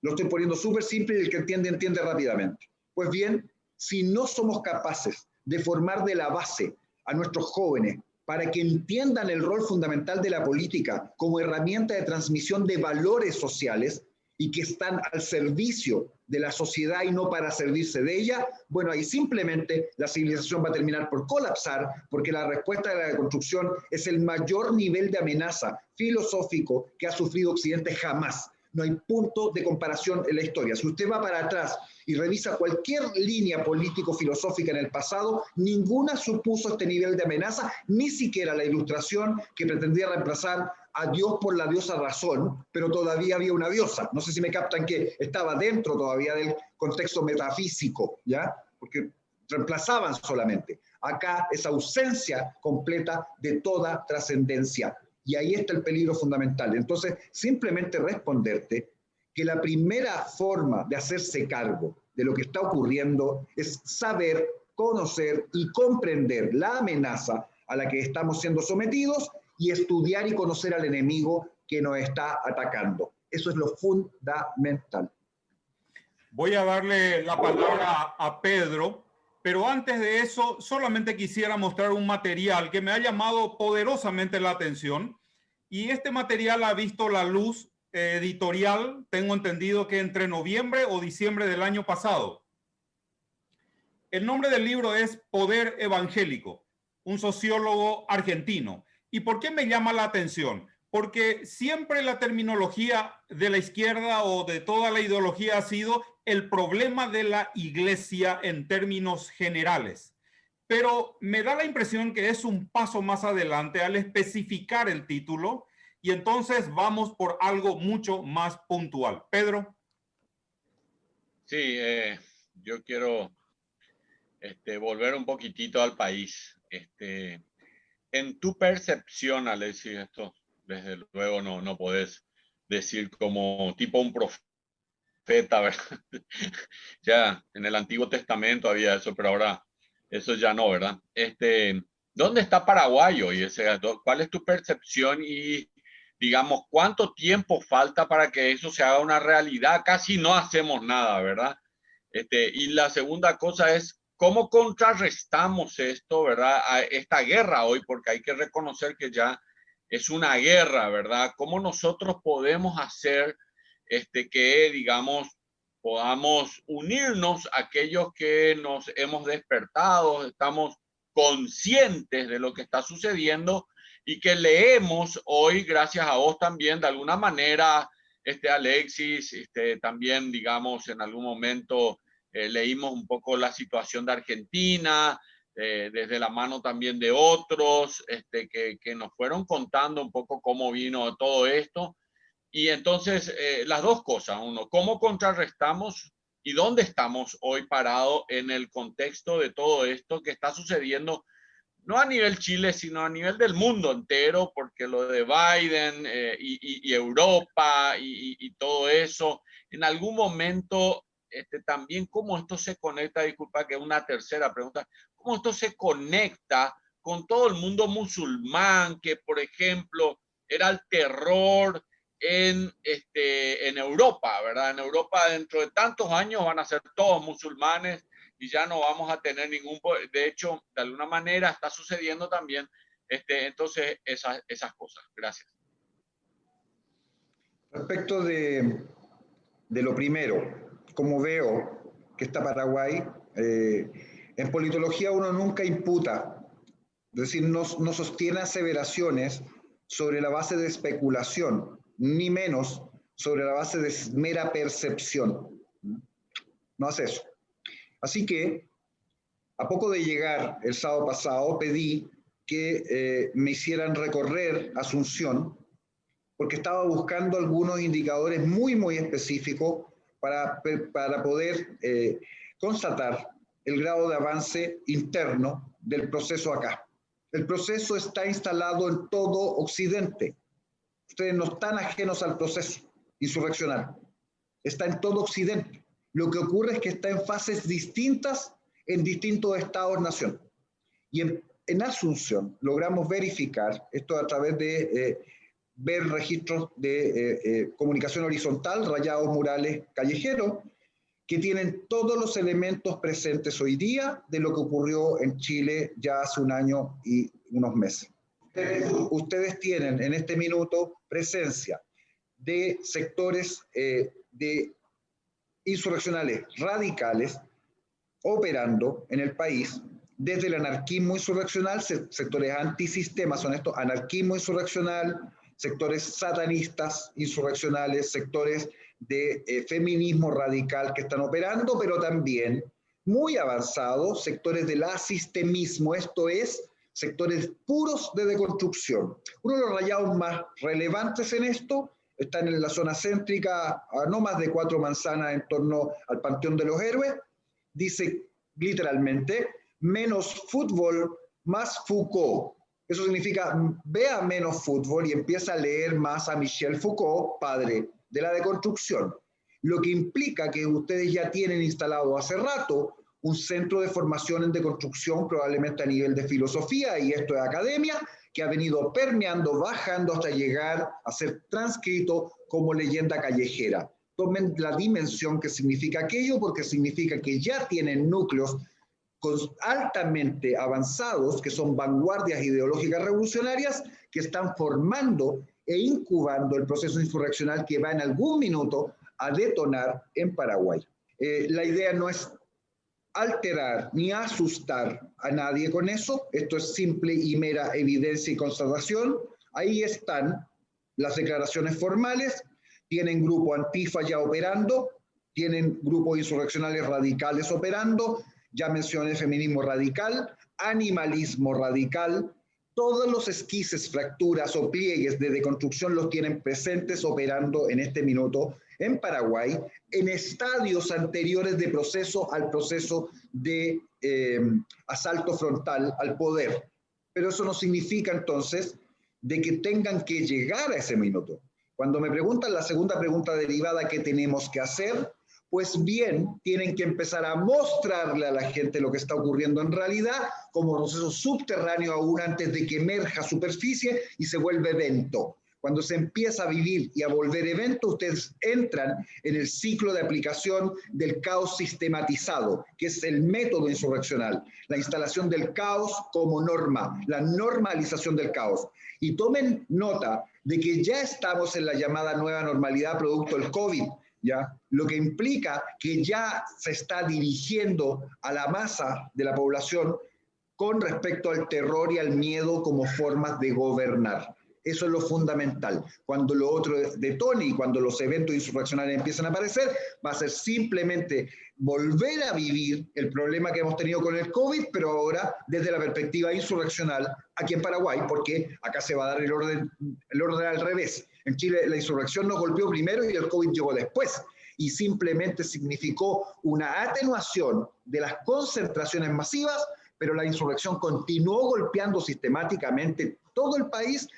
Lo estoy poniendo súper simple y el que entiende, entiende rápidamente. Pues bien, si no somos capaces de formar de la base a nuestros jóvenes para que entiendan el rol fundamental de la política como herramienta de transmisión de valores sociales y que están al servicio de la sociedad y no para servirse de ella, bueno, ahí simplemente la civilización va a terminar por colapsar, porque la respuesta de la deconstrucción es el mayor nivel de amenaza filosófico que ha sufrido Occidente jamás. No hay punto de comparación en la historia. Si usted va para atrás y revisa cualquier línea político-filosófica en el pasado, ninguna supuso este nivel de amenaza, ni siquiera la Ilustración, que pretendía reemplazar a Dios por la diosa razón, pero todavía había una diosa. No sé si me captan que estaba dentro todavía del contexto metafísico, ¿ya? Porque reemplazaban solamente. Acá es ausencia completa de toda trascendencia. Y ahí está el peligro fundamental. Entonces, simplemente responderte que la primera forma de hacerse cargo de lo que está ocurriendo es saber, conocer y comprender la amenaza a la que estamos siendo sometidos y estudiar y conocer al enemigo que nos está atacando. Eso es lo fundamental.
Voy a darle la palabra a Pedro, pero antes de eso, solamente quisiera mostrar un material que me ha llamado poderosamente la atención. Y este material ha visto la luz editorial, tengo entendido que entre noviembre o diciembre del año pasado. El nombre del libro es Poder Evangélico, un sociólogo argentino. ¿Y por qué me llama la atención? Porque siempre la terminología de la izquierda o de toda la ideología ha sido el problema de la iglesia en términos generales. Pero me da la impresión que es un paso más adelante al especificar el título y entonces vamos por algo mucho más puntual. Pedro.
Sí, yo quiero volver un poquitito al país. En tu percepción, Alexis, esto desde luego no podés decir como tipo un profeta, ¿verdad? Ya en el Antiguo Testamento había eso, pero ahora eso ya no, ¿verdad? ¿Dónde está Paraguay hoy? ¿Cuál es tu percepción y, digamos, cuánto tiempo falta para que eso se haga una realidad? Casi no hacemos nada, ¿verdad? Y la segunda cosa es, ¿cómo contrarrestamos esto, verdad? A esta guerra hoy, porque hay que reconocer que ya es una guerra, ¿verdad? ¿Cómo nosotros podemos hacer que, digamos, podamos unirnos a aquellos que nos hemos despertado, estamos conscientes de lo que está sucediendo y que leemos hoy, gracias a vos también, de alguna manera, Alexis, también, digamos, en algún momento leímos un poco la situación de Argentina, desde la mano también de otros que nos fueron contando un poco cómo vino todo esto. Y entonces, las dos cosas. Uno, cómo contrarrestamos y dónde estamos hoy parados en el contexto de todo esto que está sucediendo, no a nivel Chile, sino a nivel del mundo entero, porque lo de Biden y Europa y todo eso, en algún momento también cómo esto se conecta, disculpa que una tercera pregunta, cómo esto se conecta con todo el mundo musulmán, que por ejemplo era el terror en Europa, ¿verdad? En Europa dentro de tantos años van a ser todos musulmanes y ya no vamos a tener ningún, de hecho, de alguna manera está sucediendo también, entonces esas cosas. Gracias.
Respecto de lo primero, como veo que está Paraguay, en politología uno nunca imputa, es decir, no sostiene aseveraciones sobre la base de especulación, ni menos sobre la base de mera percepción. No hace eso. Así que, a poco de llegar el sábado pasado, pedí que me hicieran recorrer Asunción, porque estaba buscando algunos indicadores muy específicos para poder constatar el grado de avance interno del proceso acá. El proceso está instalado en todo Occidente. Ustedes no están ajenos al proceso insurreccional. Está en todo Occidente. Lo que ocurre es que está en fases distintas en distintos estados-nación. Y en Asunción logramos verificar, esto a través de ver registros de comunicación horizontal, rayados murales callejeros, que tienen todos los elementos presentes hoy día de lo que ocurrió en Chile ya hace un año y unos meses. Ustedes tienen en este minuto presencia de sectores de insurreccionales radicales operando en el país, desde el anarquismo insurreccional, sectores antisistemas son estos, anarquismo insurreccional, sectores satanistas insurreccionales, sectores de feminismo radical que están operando, pero también muy avanzados sectores del asistemismo, esto es, sectores puros de deconstrucción. Uno de los rayados más relevantes en esto están en la zona céntrica, a no más de 4 manzanas en torno al Panteón de los Héroes. Dice literalmente, menos fútbol, más Foucault. Eso significa, vea menos fútbol y empieza a leer más a Michel Foucault, padre de la deconstrucción. Lo que implica que ustedes ya tienen instalado hace rato un centro de formación en deconstrucción, probablemente a nivel de filosofía, y esto es academia, que ha venido permeando, bajando hasta llegar a ser transcrito como leyenda callejera. Tomen la dimensión que significa aquello, porque significa que ya tienen núcleos altamente avanzados, que son vanguardias ideológicas revolucionarias, que están formando e incubando el proceso insurreccional que va en algún minuto a detonar en Paraguay. La idea no es alterar ni asustar a nadie con eso, esto es simple y mera evidencia y constatación. Ahí están las declaraciones formales, tienen grupo Antifa ya operando, tienen grupos insurreccionales radicales operando, ya mencioné feminismo radical, animalismo radical, todos los esquises, fracturas o pliegues de deconstrucción los tienen presentes operando en este minuto en Paraguay, en estadios anteriores de proceso al proceso de asalto frontal al poder. Pero eso no significa entonces de que tengan que llegar a ese minuto. Cuando me preguntan la segunda pregunta derivada, ¿qué tenemos que hacer? Pues bien, tienen que empezar a mostrarle a la gente lo que está ocurriendo en realidad como proceso subterráneo aún antes de que emerja a superficie y se vuelve evento. Cuando se empieza a vivir y a volver evento, ustedes entran en el ciclo de aplicación del caos sistematizado, que es el método insurreccional, la instalación del caos como norma, la normalización del caos. Y tomen nota de que ya estamos en la llamada nueva normalidad producto del COVID, ¿ya? Lo que implica que ya se está dirigiendo a la masa de la población con respecto al terror y al miedo como formas de gobernar. Eso es lo fundamental. Cuando lo otro detone y cuando los eventos insurreccionales empiezan a aparecer, va a ser simplemente volver a vivir el problema que hemos tenido con el COVID, pero ahora desde la perspectiva insurreccional aquí en Paraguay, porque acá se va a dar el orden al revés. En Chile la insurrección nos golpeó primero y el COVID llegó después. Y simplemente significó una atenuación de las concentraciones masivas, pero la insurrección continuó golpeando sistemáticamente todo el país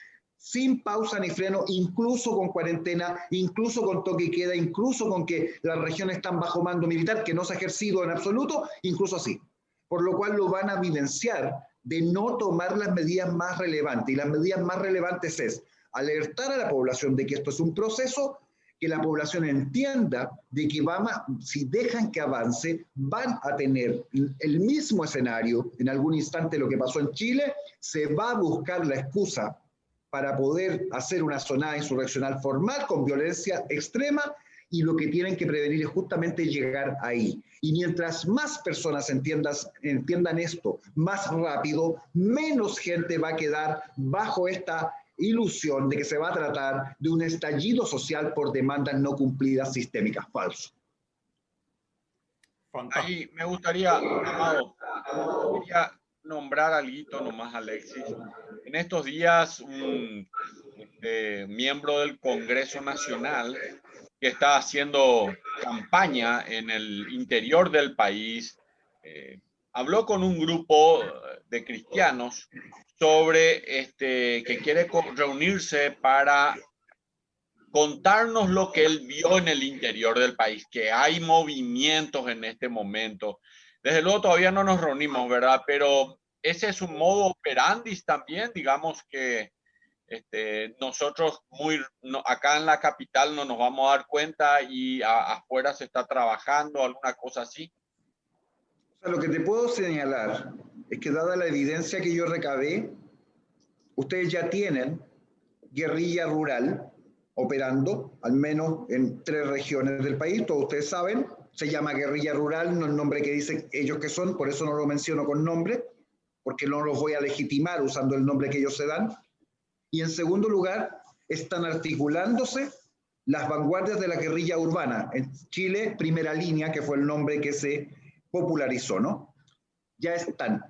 sin pausa ni freno, incluso con cuarentena, incluso con toque y queda, incluso con que las regiones están bajo mando militar, que no se ha ejercido en absoluto, incluso así. Por lo cual lo van a vivenciar de no tomar las medidas más relevantes. Y las medidas más relevantes es alertar a la población de que esto es un proceso, que la población entienda de que si dejan que avance, van a tener el mismo escenario. En algún instante lo que pasó en Chile, se va a buscar la excusa para poder hacer una sonada insurreccional formal con violencia extrema, y lo que tienen que prevenir es justamente llegar ahí. Y mientras más personas entiendan esto más rápido, menos gente va a quedar bajo esta ilusión de que se va a tratar de un estallido social por demandas no cumplidas sistémicas. Falso.
Ahí me gustaría, Amado, quería nombrar algo nomás, Alexis. En estos días, un miembro del Congreso Nacional que está haciendo campaña en el interior del país, habló con un grupo de cristianos sobre que quiere reunirse para contarnos lo que él vio en el interior del país, que hay movimientos en este momento. Desde luego todavía no nos reunimos, ¿verdad? Pero ese es un modo operandi también, digamos que nosotros acá en la capital no nos vamos a dar cuenta y afuera se está trabajando, alguna cosa así.
O sea, lo que te puedo señalar es que dada la evidencia que yo recabé, ustedes ya tienen guerrilla rural operando, al menos en 3 regiones del país, todos ustedes saben, se llama guerrilla rural, no el nombre que dicen ellos que son, por eso no lo menciono con nombre, porque no los voy a legitimar usando el nombre que ellos se dan. Y en segundo lugar, están articulándose las vanguardias de la guerrilla urbana. En Chile, Primera Línea, que fue el nombre que se popularizó, ¿no? Ya están.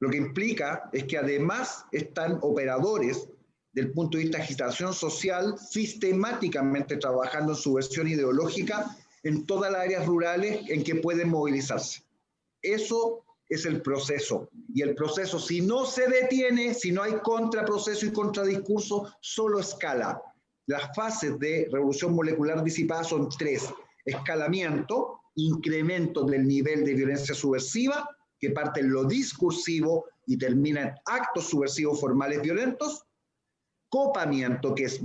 Lo que implica es que además están operadores del punto de vista de agitación social sistemáticamente trabajando en su versión ideológica en todas las áreas rurales en que pueden movilizarse. Eso es el proceso. Y el proceso, si no se detiene, si no hay contraproceso y contradiscurso, solo escala. Las fases de revolución molecular disipada son 3. Escalamiento, incremento del nivel de violencia subversiva, que parte en lo discursivo y termina en actos subversivos formales violentos. Copamiento, que es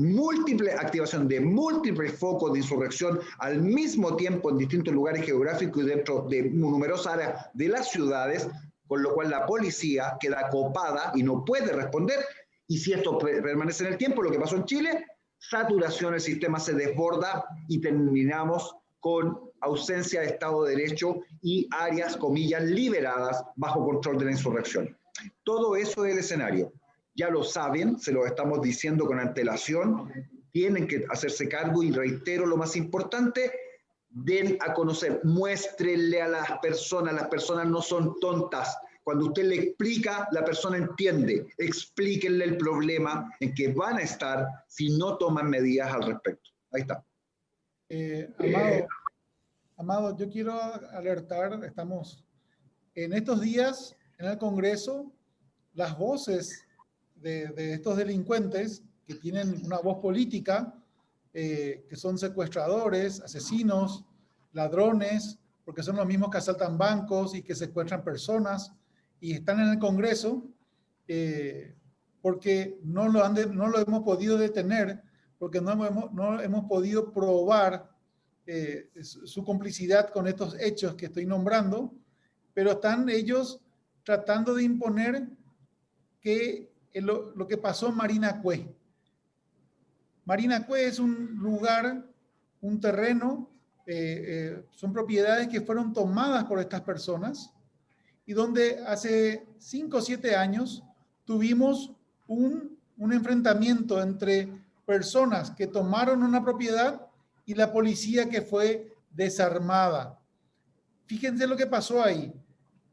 activación de múltiples focos de insurrección al mismo tiempo en distintos lugares geográficos y dentro de numerosas áreas de las ciudades, con lo cual la policía queda copada y no puede responder. Y si esto permanece en el tiempo, lo que pasó en Chile, saturación, el sistema se desborda y terminamos con ausencia de Estado de Derecho y áreas, comillas, liberadas bajo control de la insurrección. Todo eso es el escenario. Ya lo saben, se lo estamos diciendo con antelación, tienen que hacerse cargo y reitero lo más importante, den a conocer, muéstrenle a las personas no son tontas. Cuando usted le explica, la persona entiende, explíquenle el problema en que van a estar si no toman medidas al respecto. Ahí está.
Amado, yo quiero alertar, estamos en estos días en el Congreso, las voces de estos delincuentes que tienen una voz política, que son secuestradores, asesinos, ladrones, porque son los mismos que asaltan bancos y que secuestran personas, y están en el Congreso porque no lo hemos podido detener, porque no hemos podido probar su complicidad con estos hechos que estoy nombrando, pero están ellos tratando de imponer que lo que pasó en Marinacue. Marinacue es un lugar, un terreno, son propiedades que fueron tomadas por estas personas y donde hace 5 o 7 años tuvimos un un enfrentamiento entre personas que tomaron una propiedad y la policía que fue desarmada. Fíjense lo que pasó ahí.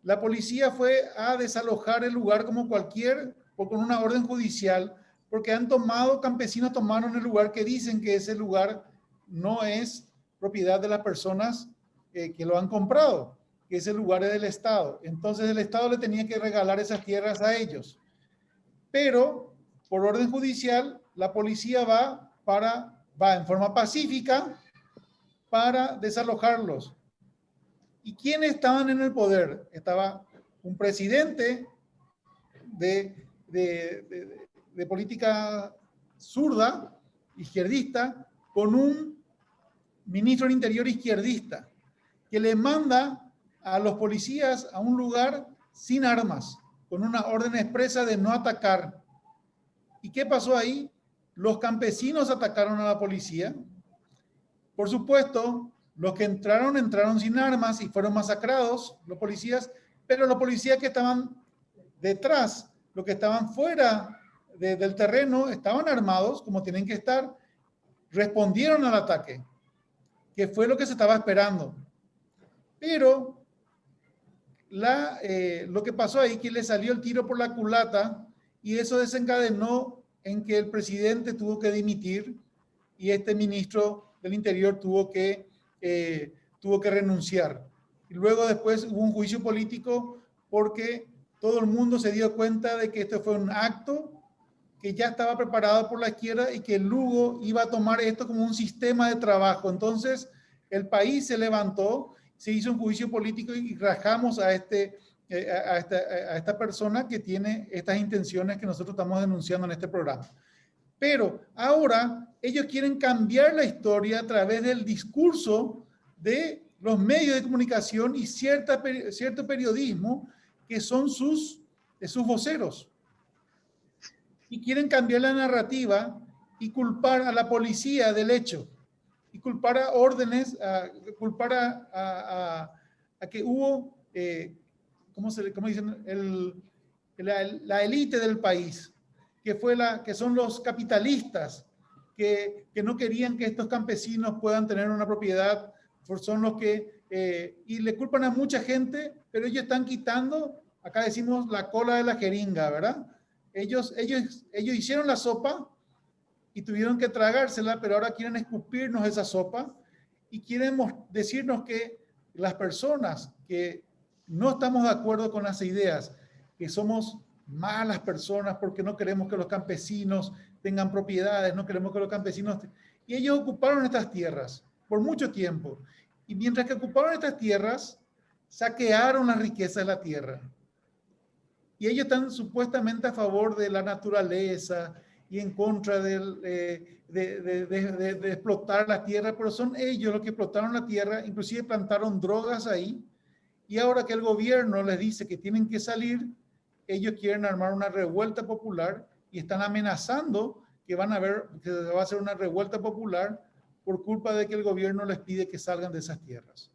La policía fue a desalojar el lugar como cualquier, o con una orden judicial, porque campesinos tomaron el lugar que dicen que ese lugar no es propiedad de las personas que lo han comprado, que ese lugar es del Estado. Entonces el Estado le tenía que regalar esas tierras a ellos. Pero por orden judicial, la policía va en forma pacífica para desalojarlos. ¿Y quiénes estaban en el poder? Estaba un presidente de política zurda, izquierdista, con un ministro del Interior izquierdista, que le manda a los policías a un lugar sin armas, con una orden expresa de no atacar. ¿Y qué pasó ahí? Los campesinos atacaron a la policía. Por supuesto, los que entraron sin armas y fueron masacrados, los policías, pero los policías que estaban detrás, los que estaban fuera del terreno, estaban armados como tienen que estar, respondieron al ataque, que fue lo que se estaba esperando. Pero lo que pasó ahí, que le salió el tiro por la culata, y eso desencadenó en que el presidente tuvo que dimitir y este ministro del Interior tuvo que renunciar. Y luego después hubo un juicio político porque todo el mundo se dio cuenta de que esto fue un acto que ya estaba preparado por la izquierda y que Lugo iba a tomar esto como un sistema de trabajo. Entonces el país se levantó, se hizo un juicio político y rajamos a esta persona que tiene estas intenciones que nosotros estamos denunciando en este programa. Pero ahora ellos quieren cambiar la historia a través del discurso de los medios de comunicación y cierto periodismo que son sus voceros. Y quieren cambiar la narrativa y culpar a la policía del hecho. Y culpar a órdenes, culpar a que hubo, ¿cómo dicen? La élite del país, que son los capitalistas, que no querían que estos campesinos puedan tener una propiedad, son los que, y le culpan a mucha gente, pero ellos están quitando, acá decimos la cola de la jeringa, ¿verdad? Ellos hicieron la sopa y tuvieron que tragársela, pero ahora quieren escupirnos esa sopa y quieren decirnos que las personas que no estamos de acuerdo con las ideas, que somos malas personas porque no queremos que los campesinos tengan propiedades, no queremos que los campesinos... Y ellos ocuparon estas tierras por mucho tiempo. Y mientras que ocuparon estas tierras, saquearon la riqueza de la tierra. Y ellos están supuestamente a favor de la naturaleza y en contra de explotar la tierra, pero son ellos los que explotaron la tierra, inclusive plantaron drogas ahí. Y ahora que el gobierno les dice que tienen que salir, ellos quieren armar una revuelta popular y están amenazando que va a hacer una revuelta popular por culpa de que el gobierno les pide que salgan de esas tierras.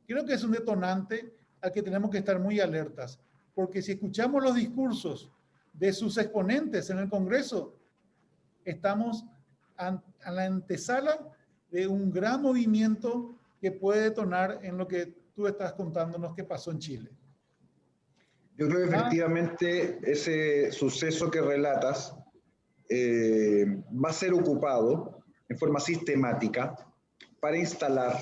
Creo que es un detonante al que tenemos que estar muy alertas, porque si escuchamos los discursos de sus exponentes en el Congreso, estamos a la antesala de un gran movimiento que puede detonar en lo que tú estás contándonos que pasó en Chile.
Yo creo que efectivamente ese suceso que relatas va a ser ocupado en forma sistemática para instalar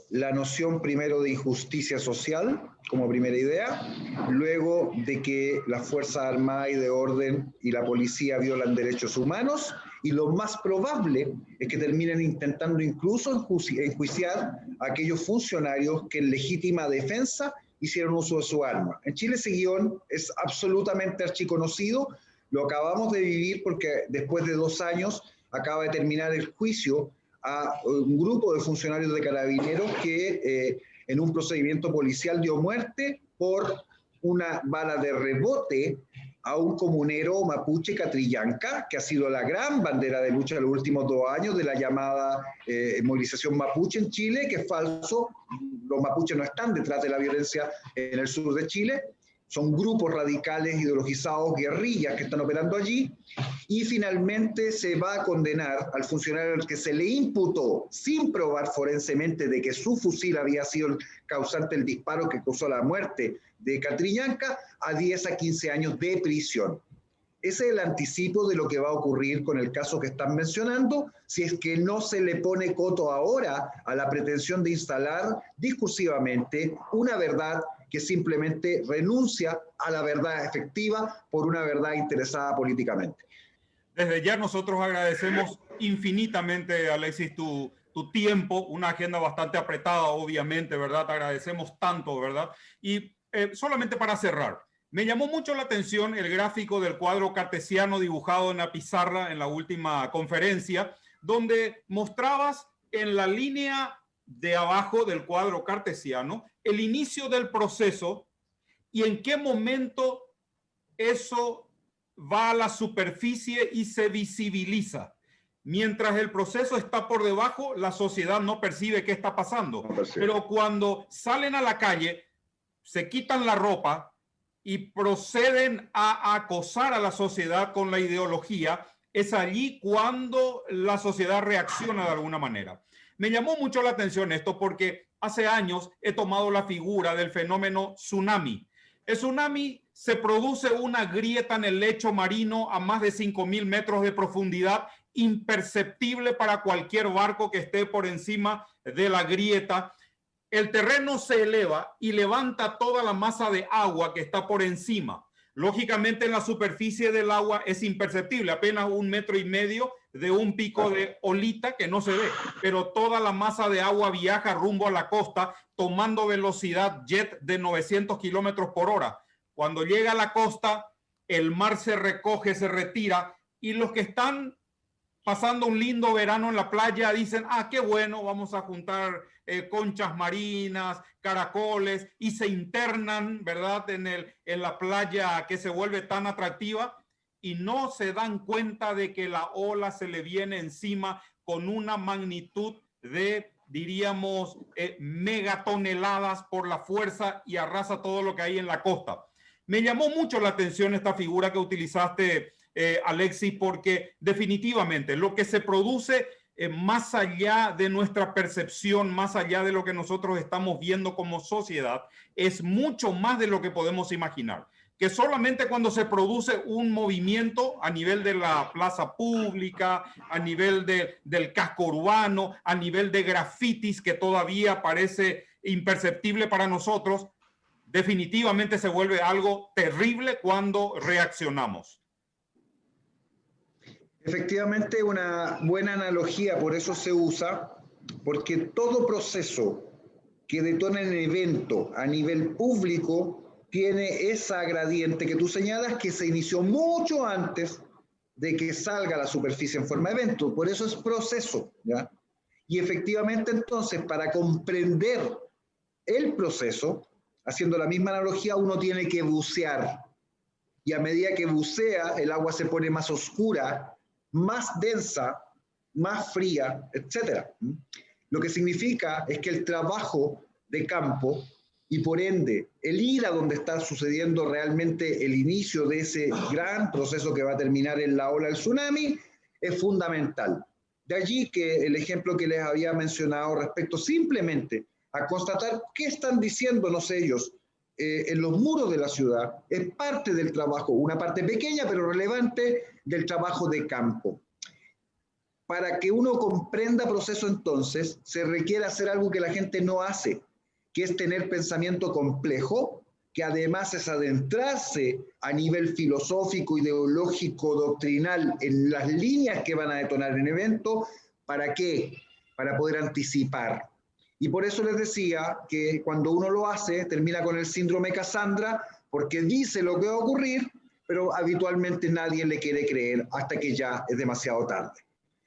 la noción primero de injusticia social como primera idea, luego de que las Fuerzas Armadas y de Orden y la policía violan derechos humanos, y lo más probable es que terminen intentando incluso enjuiciar a aquellos funcionarios que en legítima defensa hicieron uso de su arma. En Chile ese guión es absolutamente archiconocido, lo acabamos de vivir porque después de 2 años acaba de terminar el juicio a un grupo de funcionarios de Carabineros que en un procedimiento policial dio muerte por una bala de rebote a un comunero mapuche Catrillanca, que ha sido la gran bandera de lucha de los últimos 2 años de la llamada movilización mapuche en Chile, que es falso. Los mapuches no están detrás de la violencia en el sur de Chile. son grupos radicales ideologizados, guerrillas que están operando allí, y finalmente se va a condenar al funcionario al que se le imputó, sin probar forensemente de que su fusil había sido el causante del disparo que causó la muerte de Catrillanca, a 10 a 15 años de prisión. Ese es el anticipo de lo que va a ocurrir con el caso que están mencionando, si es que no se le pone coto ahora a la pretensión de instalar discursivamente una verdad que simplemente renuncia a la verdad efectiva por una verdad interesada políticamente.
Desde ya nosotros agradecemos infinitamente, Alexis, tu tiempo, una agenda bastante apretada, obviamente, ¿verdad? Te agradecemos tanto, ¿verdad? Y solamente para cerrar, me llamó mucho la atención el gráfico del cuadro cartesiano dibujado en la pizarra en la última conferencia, donde mostrabas en la línea de abajo del cuadro cartesiano el inicio del proceso y en qué momento eso va a la superficie y se visibiliza. Mientras el proceso está por debajo, la sociedad no percibe qué está pasando. Pero cuando salen a la calle, se quitan la ropa y proceden a acosar a la sociedad con la ideología, es allí cuando la sociedad reacciona de alguna manera. Me llamó mucho la atención esto porque hace años he tomado la figura del fenómeno tsunami. El tsunami se produce una grieta en el lecho marino a más de 5.000 metros de profundidad, imperceptible para cualquier barco que esté por encima de la grieta. El terreno se eleva y levanta toda la masa de agua que está por encima. Lógicamente en la superficie del agua es imperceptible, apenas 1,5 metros de un pico de olita que no se ve, pero toda la masa de agua viaja rumbo a la costa tomando velocidad jet de 900 kilómetros por hora. Cuando llega a la costa, el mar se recoge, se retira y los que están pasando un lindo verano en la playa dicen, ah, qué bueno, vamos a juntar conchas marinas, caracoles, y se internan, ¿verdad?, en la playa que se vuelve tan atractiva y no se dan cuenta de que la ola se le viene encima con una magnitud de, diríamos, megatoneladas por la fuerza y arrasa todo lo que hay en la costa. Me llamó mucho la atención esta figura que utilizaste, Alexis, porque definitivamente lo que se produce más allá de nuestra percepción, más allá de lo que nosotros estamos viendo como sociedad, es mucho más de lo que podemos imaginar. Que solamente cuando se produce un movimiento a nivel de la plaza pública, a nivel del casco urbano, a nivel de grafitis que todavía parece imperceptible para nosotros, definitivamente se vuelve algo terrible cuando reaccionamos.
Efectivamente, una buena analogía, por eso se usa, porque todo proceso que detona un evento a nivel público tiene esa gradiente que tú señalas que se inició mucho antes de que salga a la superficie en forma de evento. Por eso es proceso, ¿ya? Y efectivamente, entonces, para comprender el proceso, haciendo la misma analogía, uno tiene que bucear. Y a medida que bucea, el agua se pone más oscura, más densa, más fría, etc. Lo que significa es que el trabajo de campo y por ende el ir a donde está sucediendo realmente el inicio de ese gran proceso que va a terminar en la ola del tsunami es fundamental. De allí que el ejemplo que les había mencionado respecto simplemente a constatar qué están diciéndonos ellos en los muros de la ciudad es parte del trabajo, una parte pequeña pero relevante del trabajo de campo. Para que uno comprenda proceso entonces, se requiere hacer algo que la gente no hace, que es tener pensamiento complejo, que además es adentrarse a nivel filosófico, ideológico, doctrinal en las líneas que van a detonar el evento. ¿Para qué? Para poder anticipar. Y por eso les decía que cuando uno lo hace, termina con el síndrome Cassandra, porque dice lo que va a ocurrir, pero habitualmente nadie le quiere creer hasta que ya es demasiado tarde.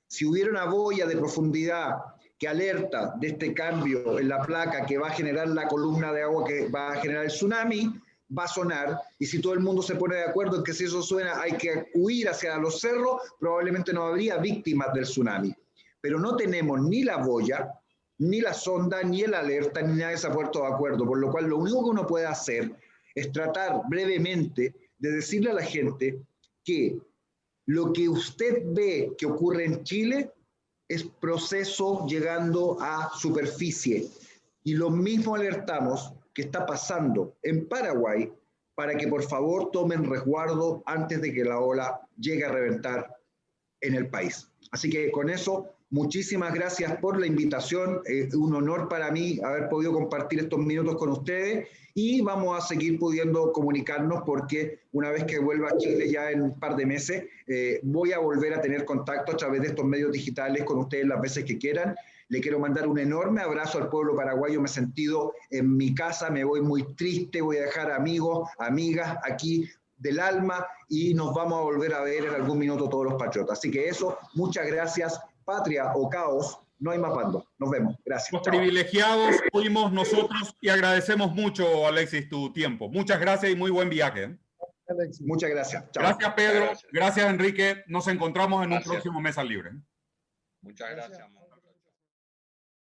Si hubiera una boya de profundidad que alerta de este cambio en la placa que va a generar la columna de agua que va a generar el tsunami, va a sonar, y si todo el mundo se pone de acuerdo en que si eso suena hay que huir hacia los cerros, probablemente no habría víctimas del tsunami. Pero no tenemos ni la boya, ni la sonda, ni el alerta, ni nadie se ha puesto de acuerdo, por lo cual lo único que uno puede hacer es tratar brevemente de decirle a la gente que lo que usted ve que ocurre en Chile es proceso llegando a superficie. Y lo mismo alertamos que está pasando en Paraguay para que por favor tomen resguardo antes de que la ola llegue a reventar en el país. Así que con eso, muchísimas gracias por la invitación. Es un honor para mí haber podido compartir estos minutos con ustedes y vamos a seguir pudiendo comunicarnos porque una vez que vuelva a Chile ya en un par de meses, voy a volver a tener contacto a través de estos medios digitales con ustedes las veces que quieran. Le quiero mandar un enorme abrazo al pueblo paraguayo. Me he sentido en mi casa, me voy muy triste, voy a dejar amigos, amigas aquí del alma y nos vamos a volver a ver en algún minuto todos los patriotas. Así que eso, muchas gracias. Patria o caos, no hay más bando. Nos vemos. Gracias.
Los
Chao.
privilegiados fuimos nosotros y agradecemos mucho, Alexis, tu tiempo. Muchas gracias y muy buen viaje.
Alexis.
Muchas gracias. Chao.
Gracias, Pedro.
Gracias.
Gracias, Enrique. Nos encontramos en un
Gracias.
próximo Mesa Libre.
Muchas gracias, amor.